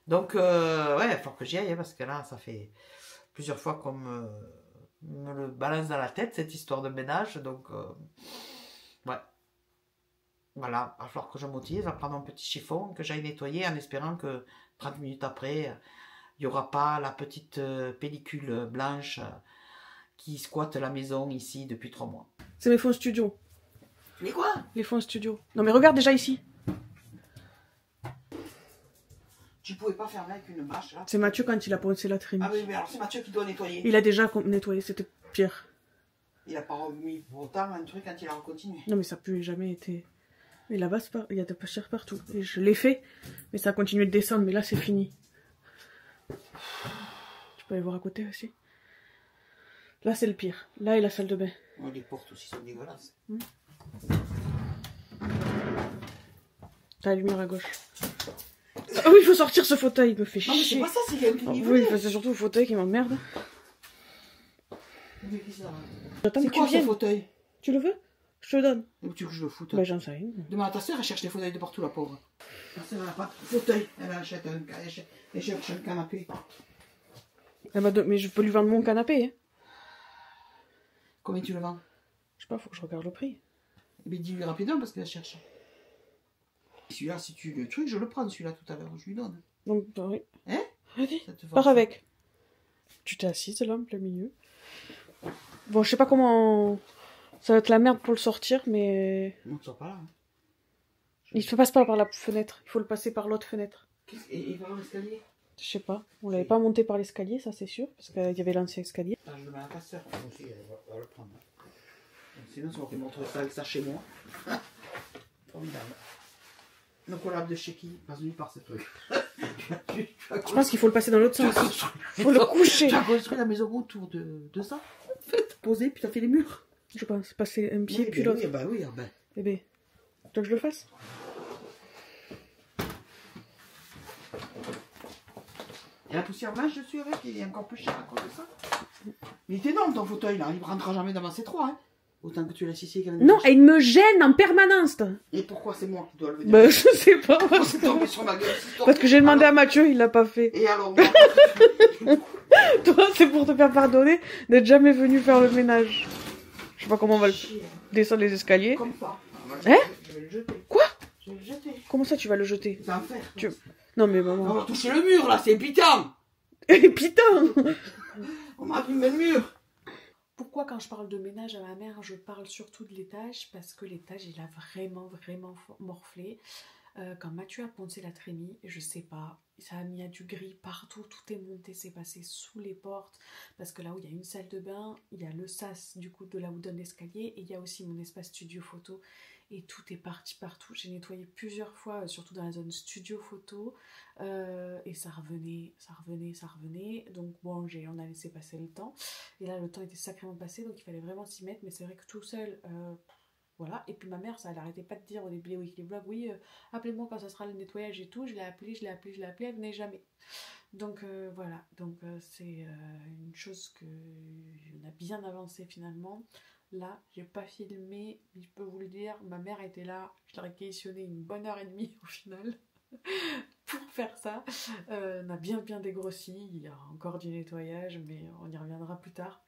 Donc, ouais, il va falloir que j'y aille, hein, parce que là, ça fait plusieurs fois qu'on me le balance dans la tête, cette histoire de ménage. Donc, ouais. Voilà, il va falloir que je motive, à prendre un petit chiffon, que j'aille nettoyer, en espérant que 30 minutes après, il n'y aura pas la petite pellicule blanche qui squatte la maison ici depuis 3 mois. C'est mes fonds studio. Mais quoi? Les fonds studio. Non mais regarde déjà ici. Tu pouvais pas faire avec une bâche là? C'est Mathieu quand il a poncé la trémie. Ah oui, mais alors c'est Mathieu qui doit nettoyer. Il a déjà nettoyé, c'était pire. Il a pas remis pour autant un truc quand il a continué. Non mais ça n'a jamais été... Et là-bas, il y a de la poussière partout. Et je l'ai fait, mais ça a continué de descendre, mais là c'est fini. Tu peux aller voir à côté aussi. Là c'est le pire. Là est la salle de bain. Ouais, les portes aussi sont dégueulasses. T'as la lumière à gauche. Ah oui, il faut sortir ce fauteuil, il me fait Non, mais c'est chier. pas ça, c'est qu'il y a un Oh, petit oui, c'est surtout le fauteuil qui m'emmerde. J'attends C'est que tu quoi ce viennes. fauteuil? Tu le veux? Je te le donne. Où tu veux que je le foute? Bah j'en sais rien. Demande à ta soeur, elle cherche des fauteuils de partout, la pauvre. Ta soeur, elle n'a pas de fauteuil. Elle cherche un canapé. Mais je peux lui vendre mon canapé. Hein. Combien tu le vends? Je sais pas, faut que je regarde le prix. Mais dis-lui rapidement parce qu'elle cherche. Celui-là, si tu le truc, je le prends celui-là tout à l'heure, je lui donne. Donc, oui. Hein? Vas-y, Ça te va, pars ça? avec. Tu t'es assise là, en plein milieu. Bon, je sais pas comment... Ça va être la merde pour le sortir, mais... Non, tu sors pas là. Hein. Il se passe pas par la fenêtre. Il faut le passer par l'autre fenêtre. Et il va dans l'escalier? Je sais pas. On l'avait pas monté par l'escalier, ça c'est sûr. Parce qu'il y avait l'ancien escalier. Attends, je le mets à ta soeur. Moi aussi, elle va le prendre. Sinon, ça va me retrouver ça avec ça chez moi. Formidable. Donc, on lave de chez qui? Pas venu par ces trucs. Je pense qu'il faut le passer dans l'autre sens. Faut le coucher. Tu as construit la maison autour de ça? Posé, puis tu as fait les murs. Je pense, passer un pied Oui, puis ben l'autre. oui, bah oui, ben. Eh ben, tu veux que je le fasse? Et la poussière blanche dessus avec, il est encore plus cher à cause de ça. Mais il est énorme ton fauteuil là, il ne rentrera jamais dans ma C3. Hein. Autant que tu laisses ici. Non, il me gêne en permanence. Et pourquoi c'est moi qui dois le dire? Bah, je sais pas. C'est tombé sur ma gueule. Parce que j'ai demandé à Mathieu, il l'a pas fait. Et alors, moi, Toi, c'est pour te faire pardonner d'être jamais venu faire le ménage. Je sais pas comment on va le descendre les escaliers. comme ça. On va Hein? Je vais le jeter. Quoi? Je vais le jeter. Comment ça, tu vas le jeter? C'est un fer. Non, mais On maman. va toucher le mur là, c'est épitant. Putain! On m'a abîmé le mur. Pourquoi quand je parle de ménage à ma mère, je parle surtout de l'étage? Parce que l'étage, il a vraiment morflé. Quand Mathieu a poncé la trémie, je sais pas, ça a mis à du gris partout, tout est monté, c'est passé sous les portes. Parce que là où il y a une salle de bain, il y a le sas du coup de là où donne l'escalier, et il y a aussi mon espace studio photo. Et tout est parti partout. J'ai nettoyé plusieurs fois, surtout dans la zone studio photo. Et ça revenait. Donc bon, on a laissé passer le temps. Et là, le temps était sacrément passé, donc il fallait vraiment s'y mettre. Mais c'est vrai que tout seul, voilà. Et puis ma mère, ça, elle arrêtait pas de dire au début des weekly vlogs, oui, appelez-moi quand ça sera le nettoyage et tout. Je l'ai appelée, elle venait jamais. Donc voilà. Donc c'est une chose que on a bien avancé finalement. Là, j'ai pas filmé, mais je peux vous le dire, ma mère était là, je l'aurais questionné une bonne heure et demie au final pour faire ça. On a bien dégrossi, il y a encore du nettoyage, mais on y reviendra plus tard.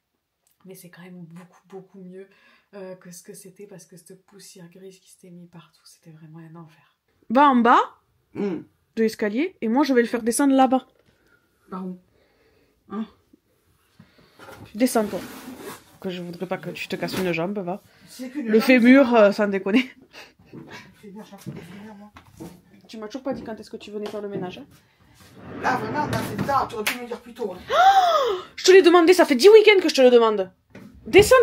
Mais c'est quand même beaucoup mieux que ce que c'était, parce que cette poussière grise qui s'était mise partout, c'était vraiment un enfer. Va en bas de l'escalier, et moi je vais le faire descendre là-bas. Par où? Hein? Descends toi. Que je voudrais pas que tu te casses une jambe, va. Le Le fémur, sans déconner. fémur, moi. Tu m'as toujours pas dit quand est-ce que tu venais faire le ménage. Hein. Là, vraiment, là, c'est tard. Tu aurais pu me dire plus tôt. Hein. Je te l'ai demandé, ça fait 10 week-ends que je te le demande. Descends,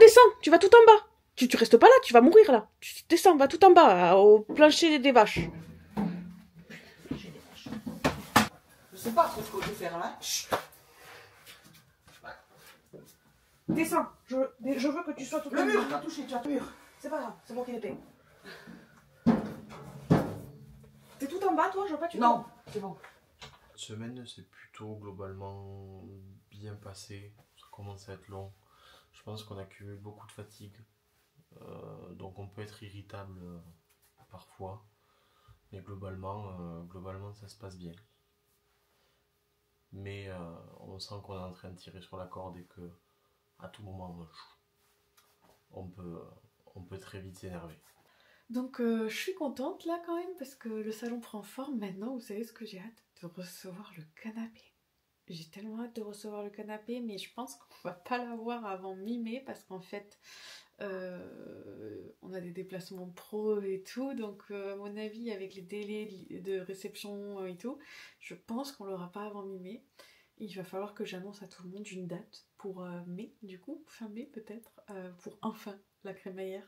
tu vas tout en bas. Tu restes pas là, tu vas mourir là. Tu descends, va tout en bas, au plancher des vaches. Je sais pas trop ce que je vais faire là. Chut. Descends, je veux que tu sois tout Le mur, tu as touché, tu as le mur. C'est pas grave, c'est bon qu'il était. T'es tout en bas, toi, je veux pas que tu... Non, c'est bon. Cette semaine, c'est plutôt globalement bien passé. Ça commence à être long. Je pense qu'on accumule beaucoup de fatigue. Donc on peut être irritable parfois. Mais globalement, ça se passe bien. Mais on sent qu'on est en train de tirer sur la corde et que à tout moment, on peut très vite s'énerver. Donc je suis contente là quand même, parce que le salon prend forme maintenant. Vous savez ce que j'ai hâte? De recevoir le canapé. J'ai tellement hâte de recevoir le canapé, mais je pense qu'on va pas l'avoir avant mi-mai, parce qu'en fait on a des déplacements pro et tout, donc à mon avis avec les délais de réception et tout, je pense qu'on l'aura pas avant mi-mai. Il va falloir que j'annonce à tout le monde une date pour mai, du coup, fin mai peut-être, pour enfin la crémaillère.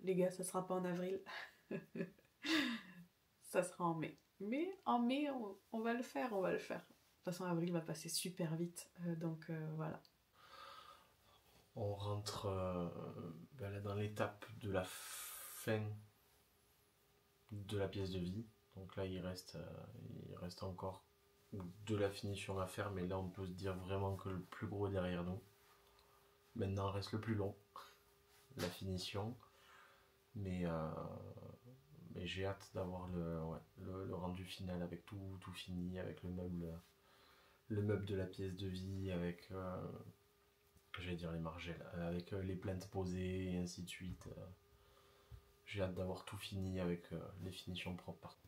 Les gars, ça sera pas en avril, ça sera en mai. Mais en mai, on va le faire, De toute façon, avril va passer super vite, donc voilà. On rentre là, dans l'étape de la fin de la pièce de vie. Donc là, il reste encore de la finition à faire, mais là, on peut se dire vraiment que le plus gros est derrière nous. Maintenant, reste le plus long, la finition. Mais j'ai hâte d'avoir le rendu final avec tout fini, avec le meuble de la pièce de vie, avec j'allais dire les margelles, avec les plaintes posées et ainsi de suite. J'ai hâte d'avoir tout fini avec les finitions propres partout.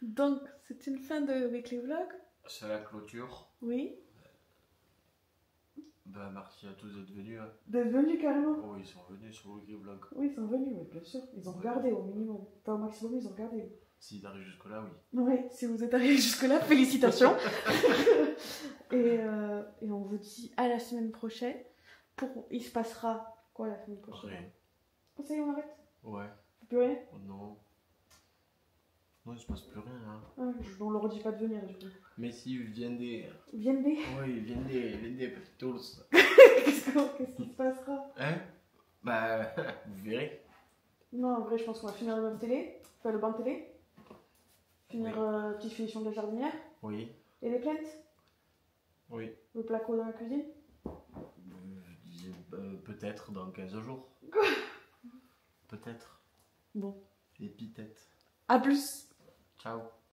Donc, c'est une fin de weekly vlog. C'est la clôture. Oui. Ben, merci à tous d'être venus. Hein. D'être venus carrément. Oh, ils sont venus sur le weekly vlog. Oui, ils sont venus, oui, bien sûr. Ils ont regardé au minimum. Enfin, au maximum, ils ont regardé. S'ils arrivent jusque-là, oui. Oui, si vous êtes arrivés jusque-là, félicitations. et on vous dit à la semaine prochaine. Il se passera quoi la semaine prochaine? Rien. Oh, ça y est, on arrête? Ouais. Plus rien? Oh, non. Non, il se passe plus rien. Hein. Ah, on leur dit pas de venir du coup. Mais si, viendez. Viendez. Oui, viendez, petits tools. Qu'est-ce qui se passera? Hein? Bah, vous verrez. Non, en vrai, je pense qu'on va finir le banc de télé. Faire le banc de télé. Finir petite finition de la jardinière. Oui. Et les plantes. Oui. Le placo dans la cuisine. Peut-être dans 15 jours. Peut-être. Bon. Épithète. À plus. Ciao.